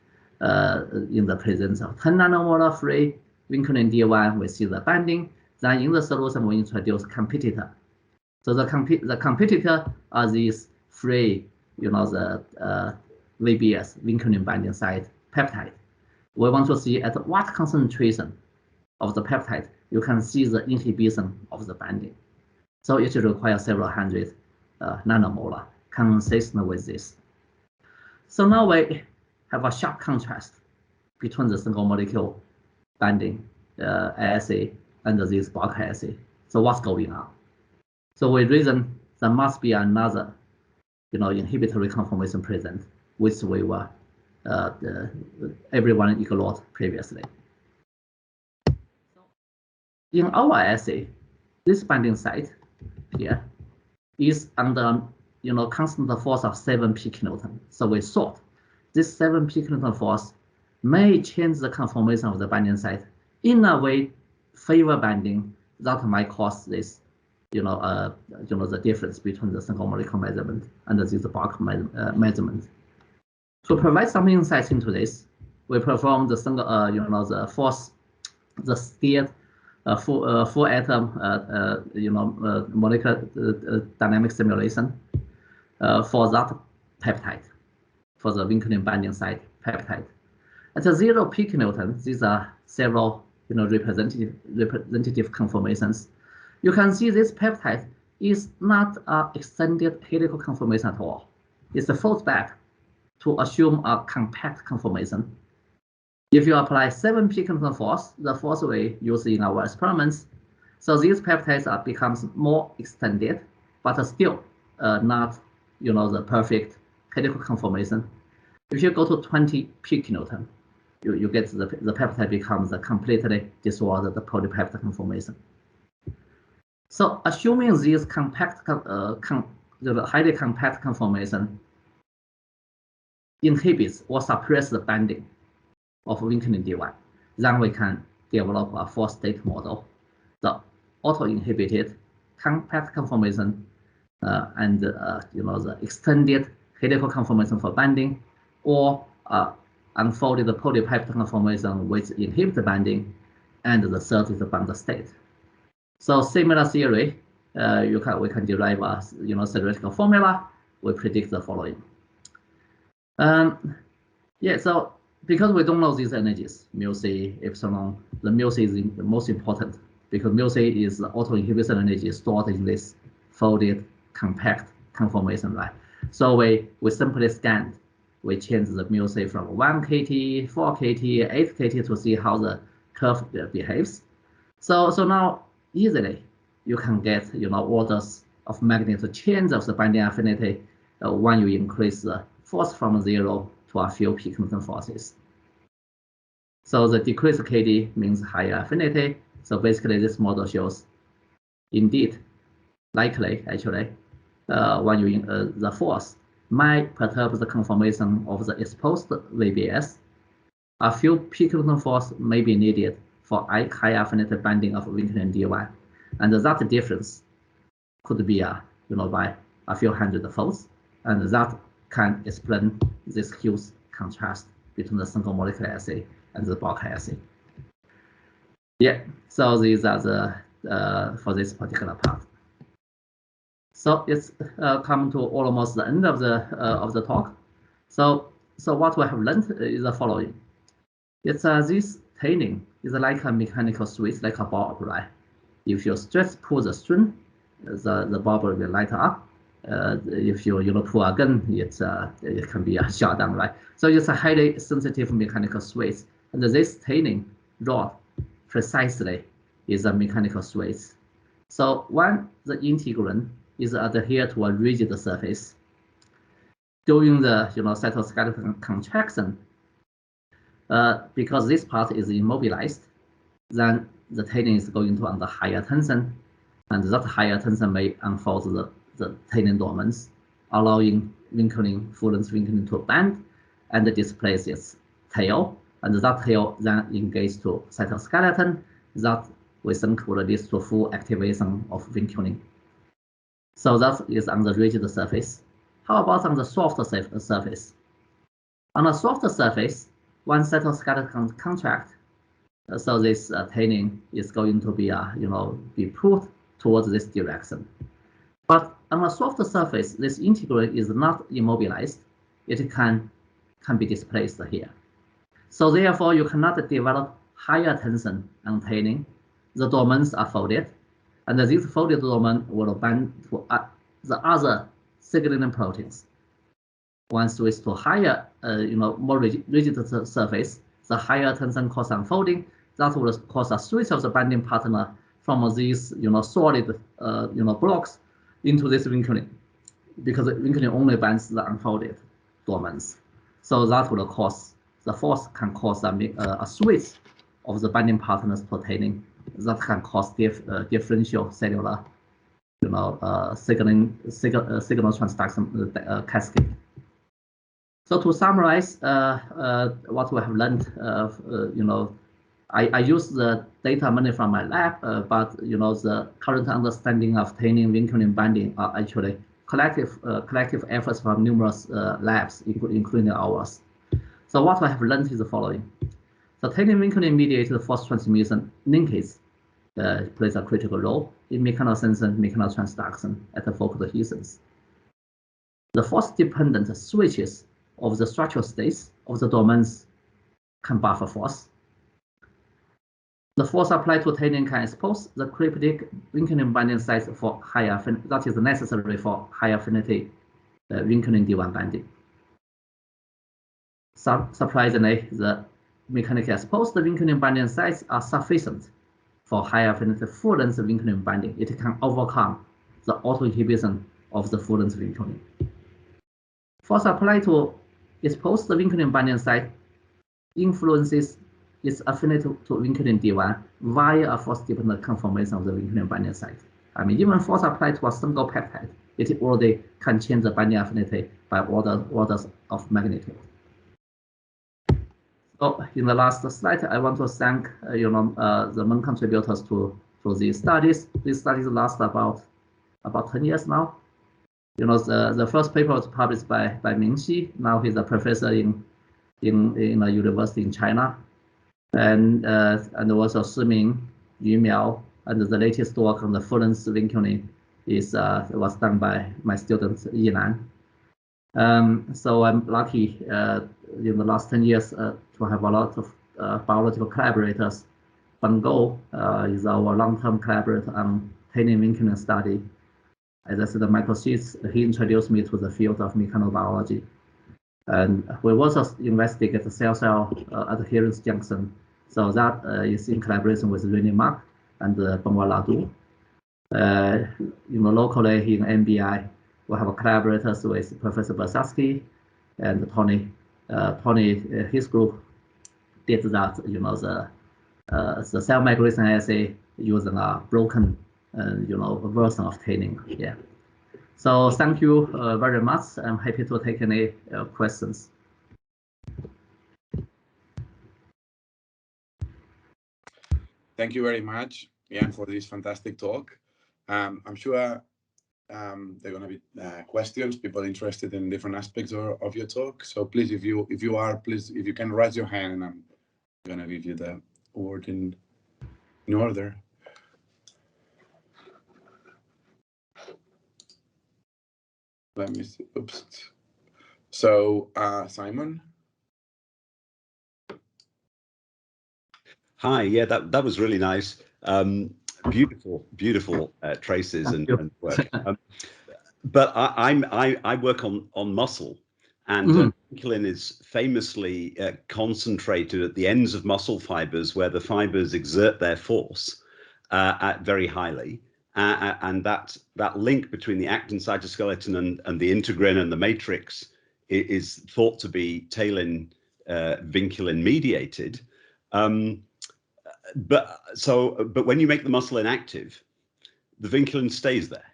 in the presence of 10 nanomolar free vinculin D1. We see the binding. Then in the solution, we introduce competitor. So the competitor are these free, the VBS vinculin binding site peptide. We want to see at what concentration of the peptide you can see the inhibition of the binding. So it requires several hundred nanomolar consistent with this. So now we have a sharp contrast between the single molecule binding assay and this bulk assay. So what's going on? So we reason there must be another, inhibitory conformation present, which we were everyone ignored previously. In our assay, this binding site here is under constant force of 7 pK. So we thought this 7 pK force may change the conformation of the binding site in a way favor binding that might cause this, the difference between the single molecule measurement and this bulk measurement. To provide some insights into this, we performed the single, the steered full atom, molecular dynamic simulation for that peptide, for the vinculin binding site peptide. At 0 pK, these are several, representative conformations. You can see this peptide is not an extended helical conformation at all. It's a falls back to assume a compact conformation. If you apply 7 pK force, the force we use in our experiments, so these peptides becomes more extended, but still not, the perfect helical conformation. If you go to 20 pK, you get the peptide becomes a completely disordered polypeptide conformation. So assuming these compact, the highly compact conformation inhibits or suppresses the binding of vinculin D1, then we can develop a 4-state model. The auto-inhibited compact conformation and the extended helical conformation for binding, or unfolded polypeptide conformation which inhibit the binding, and the third is the bound state. So similar theory, we can derive a theoretical formula. We predict the following. Yeah, so because we don't know these energies, mu c, epsilon, the mu c is the most important because mu c is the autoinhibition energy stored in this folded compact conformation, right? So we simply scanned, we change the mu c from 1 kT, 4 kT, 8 kT to see how the curve behaves. So now easily you can get orders of magnitude change of the binding affinity when you increase the force from 0 to a few peak Newton forces. So the decreased KD means higher affinity. So basically this model shows indeed likely actually when you the force might perturb the conformation of the exposed VBS. A few peak Newton force may be needed for high affinity binding of vinculin D1, and that difference could be by a few hundred folds, and that can explain this huge contrast between the single molecular assay and the bulk assay. Yeah, so these are the for this particular part. So it's come to almost the end of the talk. So what we have learned is the following. It's this tanning is like a mechanical switch, like a bulb, right? If you stretch pull the string, the bulb will light up. If you pull a gun, it can be shut down, right? So it's a highly sensitive mechanical switch, and this tanning rod precisely is a mechanical switch. So when the integrin is adhered to a rigid surface during the cytoskeleton contraction, because this part is immobilized, then the tanning is going to under higher tension, and that higher tension may unfold the tanning dormants, allowing full-length vinculin to bend and displace its tail, and that tail then engages to cytoskeleton. That we think will lead to full activation of vinculin. So that is on the rigid surface. How about on the soft surface? On a soft surface, when cytoskeleton contract, so this tanning is going to be be put towards this direction. But on a soft surface, this integrin is not immobilized. It can be displaced here. So therefore, you cannot develop higher tension on tanning. The dormants are folded, and these folded dormants will bind to the other signaling proteins. When switched to higher, more rigid surface, the higher tension cause unfolding. That will cause a switch of the binding partner from these, solid, blocks into this vinculin, because the vinculin only binds the unfolded dormants. So that will cause the force can cause a switch of the binding partners to tanning. That can cause differential cellular, signal transduction cascade. So to summarize what we have learned, I use the data mainly from my lab, but the current understanding of tanning vinculin binding are actually collective efforts from numerous labs, including ours. So what I have learned is the following. So tanning vinculin-mediated force transmission linkage plays a critical role in mechanosensor and mechanotransduction at the focal adhesions. The force-dependent switches of the structural states of the domains can buffer force. The force applied to tanning can expose the cryptic vinculin binding sites for higher affinity, that is necessary for high affinity vinculin D1 binding. Surprisingly, the mechanically exposed vinculin binding sites are sufficient for high affinity full-length vinculin binding. It can overcome the autoinhibition of the full-length vinculin. Force applied to exposed vinculin binding site influences its affinity to vinculin D1 via a force-dependent conformation of the vinculin binding site. I mean, even force applied to a single peptide, it already can change the binding affinity by orders of magnitude. So in the last slide, I want to thank the main contributors to these studies. These studies last about 10 years now, The first paper was published by Yan Jie. Now he's a professor in a university in China, and also Shiming, Yu Miao, and the latest work on the Fullen's vinculin was done by my student Yinan. So I'm lucky in the last 10 years to have a lot of biological collaborators. Bangou is our long-term collaborator on tannin vinculin study. As I said, Michael Sheets, he introduced me to the field of mechanobiology. And we also investigate the cell-cell adherence junction. So that is in collaboration with René Marc and Benoit Ladoux. Locally in MBI, we have collaborators with Professor Basaski and Tony. Tony, his group did that, the cell migration assay using a broken, version of tannin. Yeah. So thank you very much. I'm happy to take any questions. Thank you very much, Yan, for this fantastic talk. I'm sure there are going to be questions, people interested in different aspects of your talk. So please, if you can raise your hand, and I'm going to give you the word in order. Let me see. Oops. So Simon. Hi. Yeah, that was really nice. Beautiful traces and work. But I work on muscle, and vinculin is famously concentrated at the ends of muscle fibers, where the fibers exert their force very highly, and that link between the actin cytoskeleton and the integrin and the matrix is thought to be talin vinculin mediated. But when you make the muscle inactive, the vinculin stays there.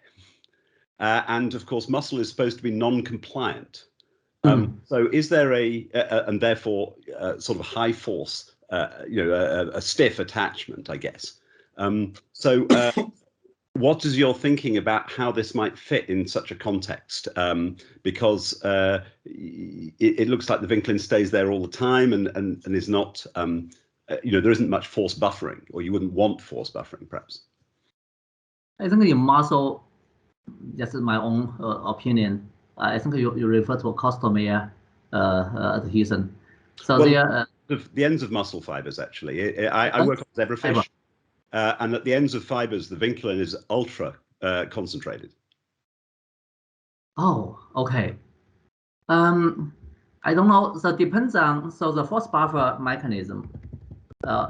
And of course, muscle is supposed to be non-compliant. So is there and therefore sort of high force, a stiff attachment, I guess. What is your thinking about how this might fit in such a context? Because it looks like the vinculin stays there all the time and is not, there isn't much force buffering, or you wouldn't want force buffering, perhaps. I think in muscle, just my own opinion, I think you refer to a costomere adhesion. So well, the ends of muscle fibers, actually. I work on zebrafish, and at the ends of fibers, the vinculin is ultra concentrated. Oh, okay. I don't know. So depends on the force buffer mechanism.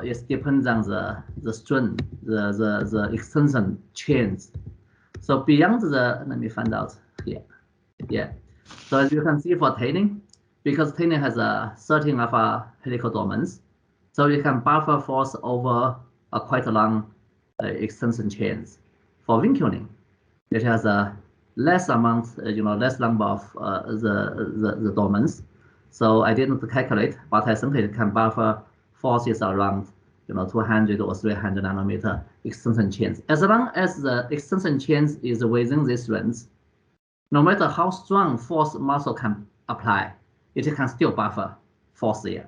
It depends on the strain, the extension chains. So beyond let me find out here. Yeah. So as you can see for tannin, because tannin has a certain helical domains, so you can buffer force over a quite long extension chains. For vinculin, it has a less amount, less number of the domains. So I didn't calculate, but I think it can buffer forces around 200 or 300 nanometer extension chains. As long as the extension chains is within this range, no matter how strong force muscle can apply, it can still buffer force here.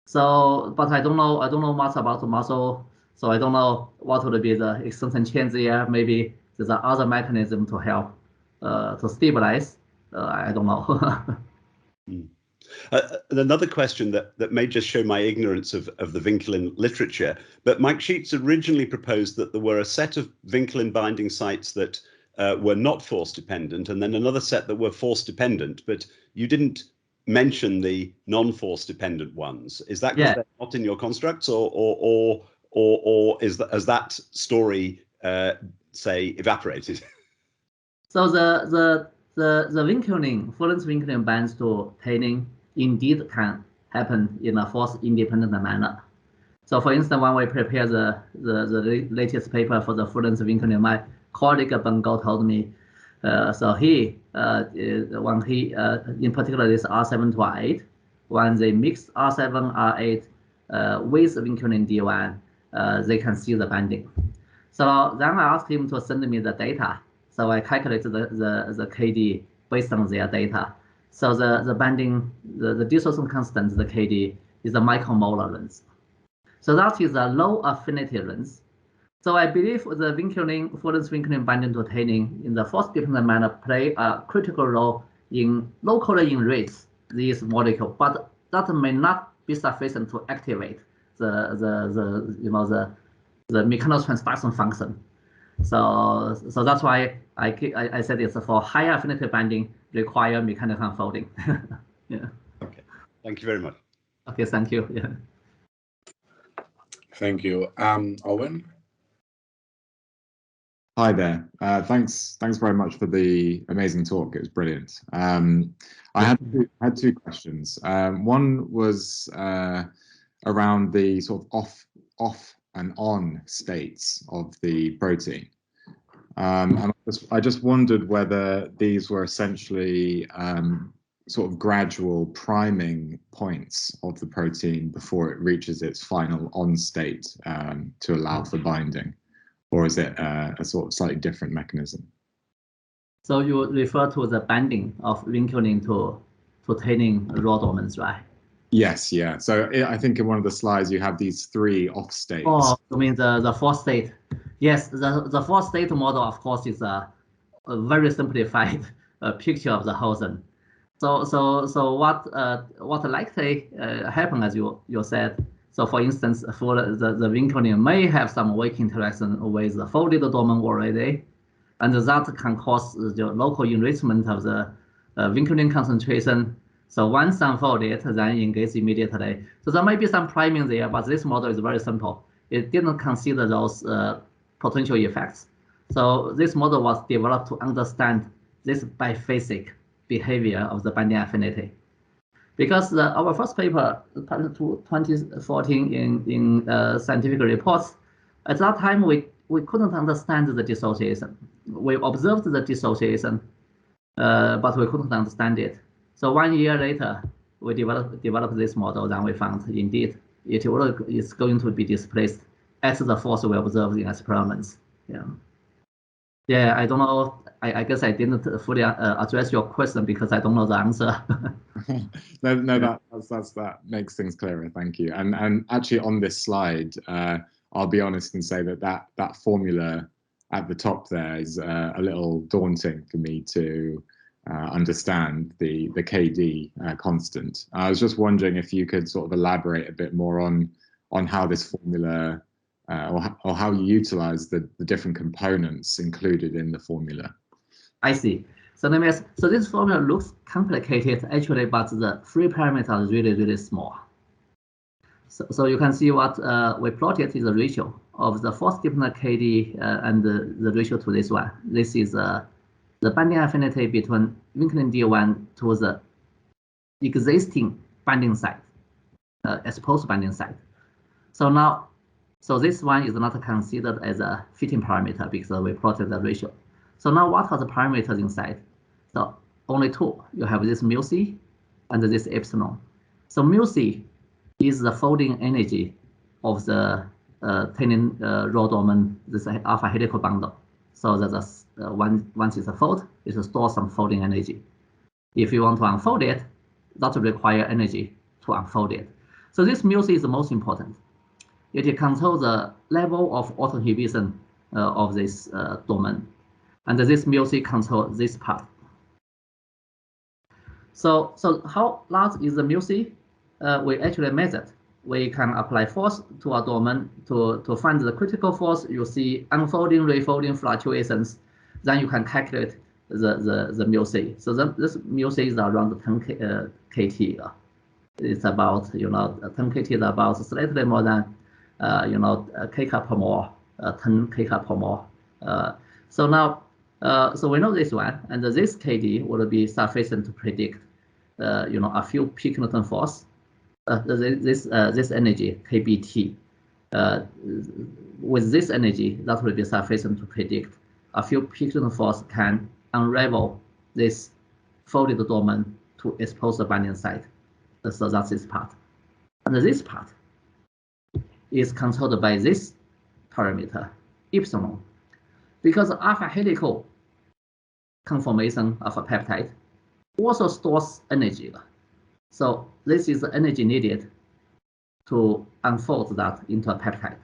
So, but I don't know much about the muscle, so I don't know what would be the extension chains here. Maybe there's other mechanism to help to stabilize. I don't know. Another question that may just show my ignorance of the vinculin literature, but Mike Sheets originally proposed that there were a set of vinculin binding sites that were not force dependent, and then another set that were force dependent, but you didn't mention the non-force dependent ones. Is that because they're not in your constructs, or has that story say evaporated? So the vinculin, Fullen's vinculin binds to tannin indeed can happen in a force independent manner. So for instance, when we prepare the latest paper for the Fullen's vinculin, my colleague Bangou told me, so he, when he, in particular this R7 to R8, when they mix R7, R8 with vinculin D1, they can see the binding. So then I asked him to send me the data. So I calculated the KD based on their data. So the binding, the dissolution constant, the KD, is the micromolar length. So that is a low affinity length. So I believe the vinculin, Fuller's vinculin binding to tannin in the force dependent manner play a critical role in locally enrich this molecule, but that may not be sufficient to activate the mechanotransduction function. So that's why I said it's for higher affinity binding require mechanical unfolding. Yeah. Okay. Thank you very much. Okay. Thank you. Yeah. Thank you. Owen. Hi there. Thanks very much for the amazing talk. It was brilliant. I had two questions. One was around the sort of off and on states of the protein. And I just wondered whether these were essentially sort of gradual priming points of the protein before it reaches its final on state to allow for binding, or is it a sort of slightly different mechanism? So you refer to the binding of vinculin to tannin rhodomers, right? Yes, yeah. So I think in one of the slides you have these three off states. Oh, you mean the fourth state? Yes, the fourth state model, of course, is a very simplified picture of the whole thing. So what likely happen, as you said? So for instance, for the vinculin may have some weak interaction with the folded domain already, and that can cause the local enrichment of the vinculin concentration. So once unfolded, then engage immediately. So there may be some priming there, but this model is very simple. It didn't consider those potential effects. So this model was developed to understand this biphasic behavior of the binding affinity. Because our first paper, 2014 in scientific reports, at that time we couldn't understand the dissociation. We observed the dissociation, but we couldn't understand it. So 1 year later, we developed this model, and we found indeed it's going to be displaced at the force we observed in experiments. Yeah, I don't know. I guess I didn't fully address your question because I don't know the answer. No, that makes things clearer. Thank you. And actually, on this slide, I'll be honest and say that formula at the top there is a little daunting for me to understand, the KD constant. I was just wondering if you could sort of elaborate a bit more on how this formula or how you utilize the different components included in the formula. I see. So this formula looks complicated actually, but the free parameter is really small. So you can see what we plotted is the ratio of the force dependent KD and the ratio to this one. This is the binding affinity between vinculin D1 to the existing binding site, exposed binding site. So this one is not considered as a fitting parameter because we plotted the ratio. So now what are the parameters inside? So only two. You have this mu c and this epsilon. So mu c is the folding energy of the tannin rhodomen, this alpha helical bundle. So that once it's a fold, it stores some folding energy. If you want to unfold it, that will require energy to unfold it. So this mu c is the most important. It controls the level of autoinhibition of this domain. And this mu c controls this part. So how large is the mu c? We actually measured. We can apply force to a domain to find the critical force. You see unfolding, refolding fluctuations. Then you can calculate the mu c. So this mu c is around 10 kT. It's about 10 kT is about slightly more than kcal per mole, 10 kcal per mole. So now, so we know this one, and this KD will be sufficient to predict, a few peak Newton force. This energy KBT. With this energy, that will be sufficient to predict a few peak Newton force can unravel this folded domain to expose the binding site. So that's this part, and this part is controlled by this parameter epsilon, because alpha helical conformation of a peptide also stores energy. So this is the energy needed to unfold that into a peptide.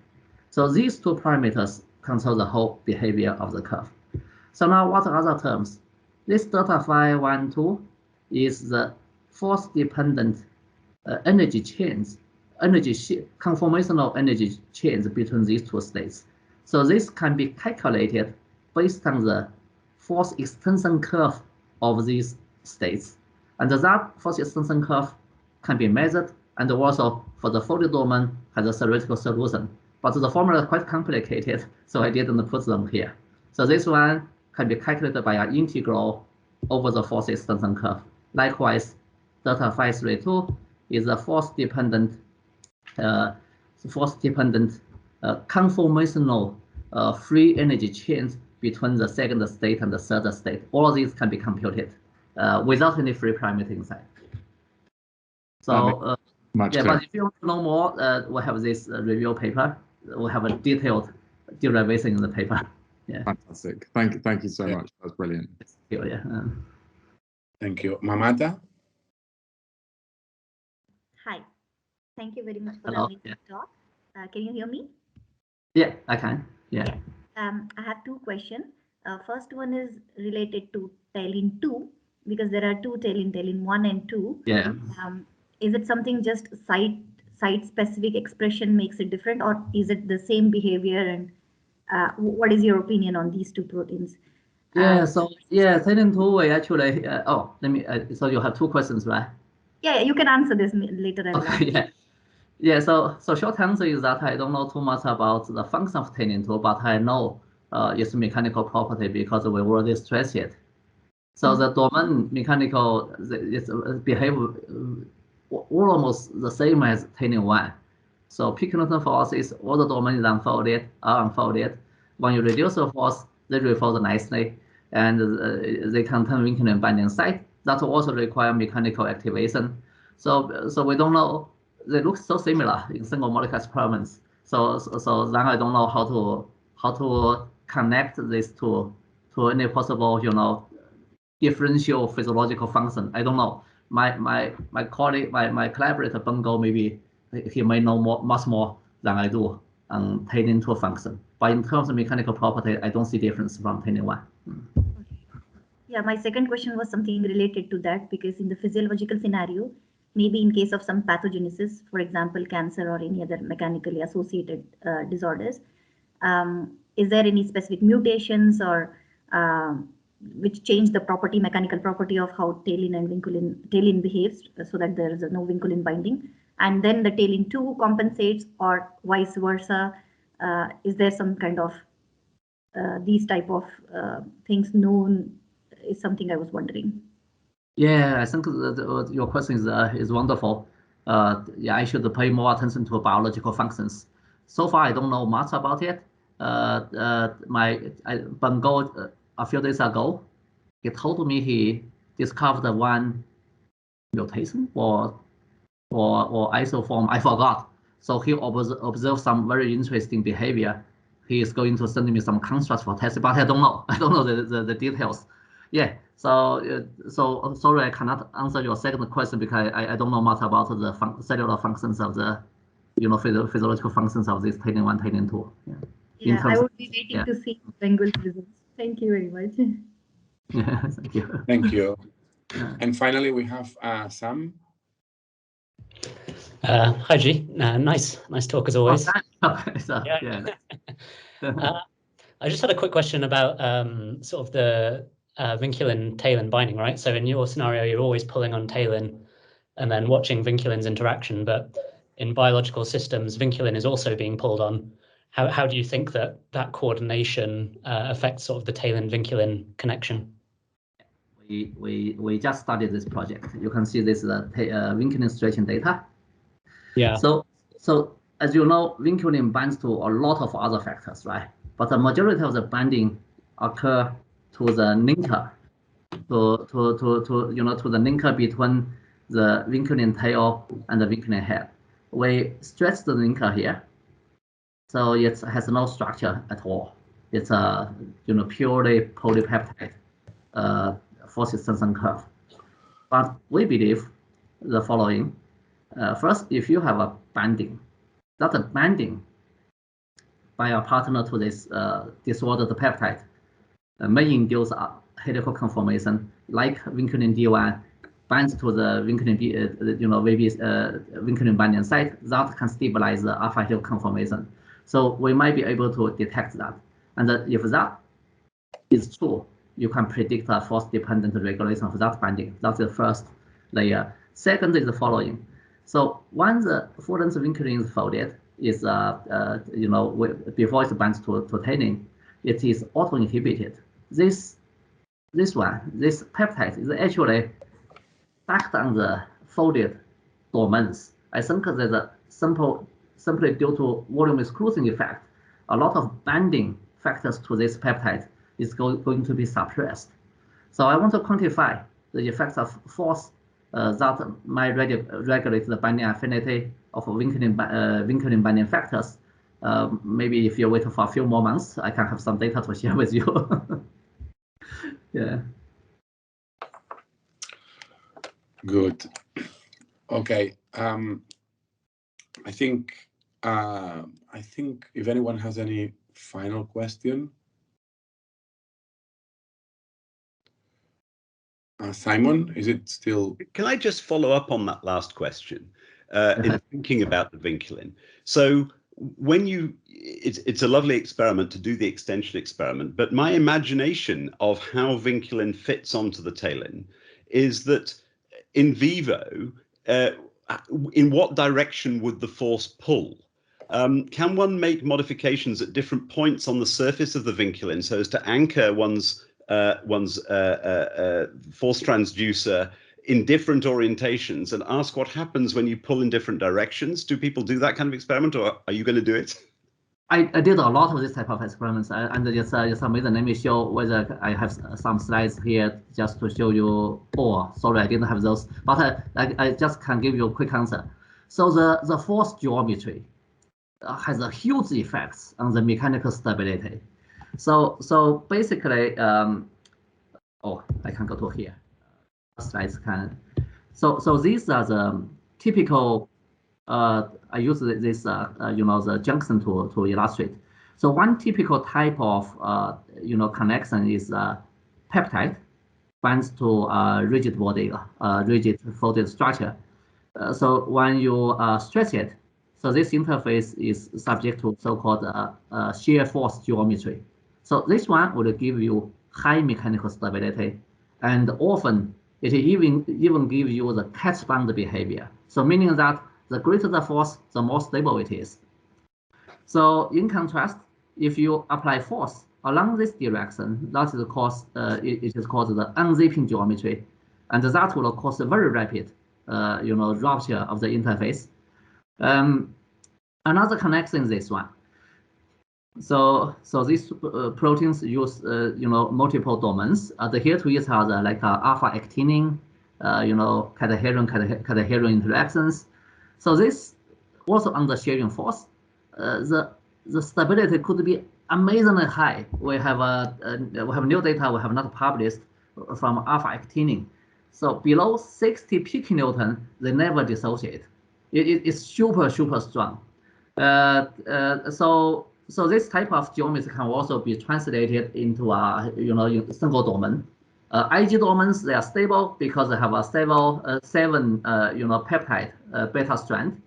So these two parameters control the whole behavior of the curve. So now what are other terms? This delta phi 1, 2 is the force-dependent energy change, conformational energy change between these two states. So this can be calculated based on the force extension curve of these states. And that force extension curve can be measured, and also for the folded domain has a theoretical solution. But the formula is quite complicated, so I didn't put them here. So this one can be calculated by an integral over the force extension curve. Likewise, delta phi 3, 2 is a force-dependent conformational free energy change between the second state and the third state. All of these can be computed without any free parameter inside. So yeah, but if you want to know more, we have this review paper. We have a detailed derivation in the paper. Yeah. Fantastic. Thank you so much. That's brilliant. Yeah. Thank you. Mamata? Hi. Thank you very much for Hello. the amazing talk. Can you hear me? Yeah, I can. Yeah. I have two questions. First one is related to talin 2, because there are two talin 1 and 2. Yeah. Is it something just site-specific expression makes it different, or is it the same behavior? And what is your opinion on these two proteins? Yeah. So yeah, talin 2 we actually. Let me. So you have two questions, right? Yeah, you can answer this later. Okay. Yeah. Yeah. So short answer is that I don't know too much about the function of talin 2, but I know its mechanical property because we already stressed it. So the domain mechanical behave almost the same as talin 1. So peak Newton force is all the domain is unfolded. When you reduce the force, they refold nicely, and they contain vinculin binding site. That also require mechanical activation. So we don't know. They look so similar in single molecule experiments. So then I don't know how to connect this to any possible differential physiological function. I don't know. My colleague, my collaborator Bungo, maybe he may know much more than I do on talin 2 function. But in terms of mechanical property, I don't see difference from talin 1. Yeah, my second question was something related to that, because in the physiological scenario, maybe in case of some pathogenesis, for example, cancer or any other mechanically associated disorders, is there any specific mutations or which change the mechanical property of how talin and talin behaves, so that there is no vinculin binding, and then the talin 2 compensates, or vice versa? Is there some kind of these type of things known? Is something I was wondering. Yeah, I think your question is wonderful. Yeah, I should pay more attention to biological functions. So far, I don't know much about it. Bungo a few days ago, he told me he discovered one mutation or isoform. I forgot. So he observed some very interesting behavior. He is going to send me some constructs for testing, but I don't know. I don't know the details. Yeah. So sorry, I cannot answer your second question because I don't know much about the cellular functions of the physiological functions of this talin 1, talin 2. Yeah, I would be waiting to see Bengul's results. Thank you very much. Yeah, thank you. Thank you. And finally, we have Sam. Hi, Jie. Nice talk as always. Yeah. I just had a quick question about sort of the vinculin-talin binding, right? So in your scenario, you're always pulling on talin and then watching vinculin's interaction, but in biological systems, vinculin is also being pulled on. How do you think that coordination affects sort of the talin-vinculin connection? We just started this project. You can see this vinculin stretching data. Yeah. So as you know, vinculin binds to a lot of other factors, right? But the majority of the binding occur to the linker, to the linker between the vinculin tail and the vinculin head. We stretch the linker here, so it has no structure at all. It's a purely polypeptide. force extension curve. But we believe the following. First, if you have a binding, that a binding by a partner to this disordered peptide may induce a helical conformation, like vinculin D1 binds to the vinculin B, vinculin binding site that can stabilize the alpha helical conformation. So we might be able to detect that. And if that is true, you can predict a force-dependent regulation of that binding. That's the first layer. Second is the following. So when the full-length vinculin is folded, is before it binds to talin, it is auto-inhibited. This peptide is actually stacked on the folded domains. I think that simply due to volume exclusion effect, a lot of binding factors to this peptide is going to be suppressed. So I want to quantify the effects of force that might regulate the binding affinity of vinculin binding factors. Maybe if you wait for a few more months, I can have some data to share with you. Yeah. Good. Okay. I think if anyone has any final question, Simon, is it still? Can I just follow up on that last question in thinking about the vinculin? So when it's a lovely experiment to do the extension experiment, but my imagination of how vinculin fits onto the talin is that in vivo, in what direction would the force pull? Can one make modifications at different points on the surface of the vinculin so as to anchor one's force transducer in different orientations and ask what happens when you pull in different directions? Do people do that kind of experiment, or are you going to do it? I did a lot of this type of experiments, and just let me show whether I have some slides here just to show you. Oh, sorry, I didn't have those, but I just can give you a quick answer. So the force geometry has a huge effects on the mechanical stability. So basically, oh, I can go to here. Slides can. So these are the typical. I use this, the junction to illustrate. So one typical type of, connection is peptide binds to a rigid body, rigid folded structure. So when you stretch it, so this interface is subject to so-called shear force geometry. So this one will give you high mechanical stability, and often it even give you the catch bond behavior. So meaning that the greater the force, the more stable it is. So in contrast, if you apply force along this direction, that is it is called the unzipping geometry, and that will cause a very rapid, rupture of the interface. Another connection is this one. So these proteins use multiple domains. Here to it are the like alpha actinin, cation interactions. So this also under shearing force, the stability could be amazingly high. We have new data we have not published from alpha actinin. So below 60 pk-Newton, they never dissociate. It's super strong. So this type of geometry can also be translated into a single domain. IG domains, they are stable because they have a stable 7 peptide beta strand.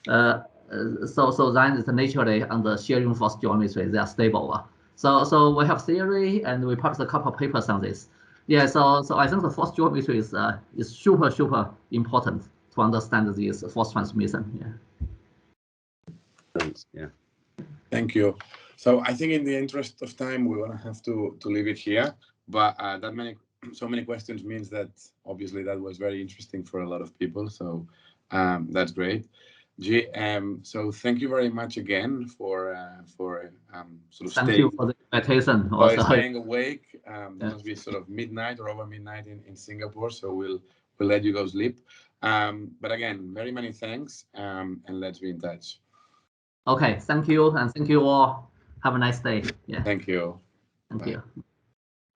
So then it's naturally under shearing force geometry they are stable. So we have theory and we published a couple of papers on this. Yeah. So I think the force geometry is super important to understand this force transmission. Yeah. Thanks. Yeah. Thank you. So I think in the interest of time, we're going to have to leave it here. But so many questions means that obviously that was very interesting for a lot of people. So that's great. Jie, so thank you very much again for sort of thank you for the invitation. Also staying awake. It must be sort of midnight or over midnight in Singapore. So we'll let you go sleep. But again, very many thanks, and let's be in touch. Okay, thank you, and thank you all. Have a nice day. Yeah. Thank you. Thank you.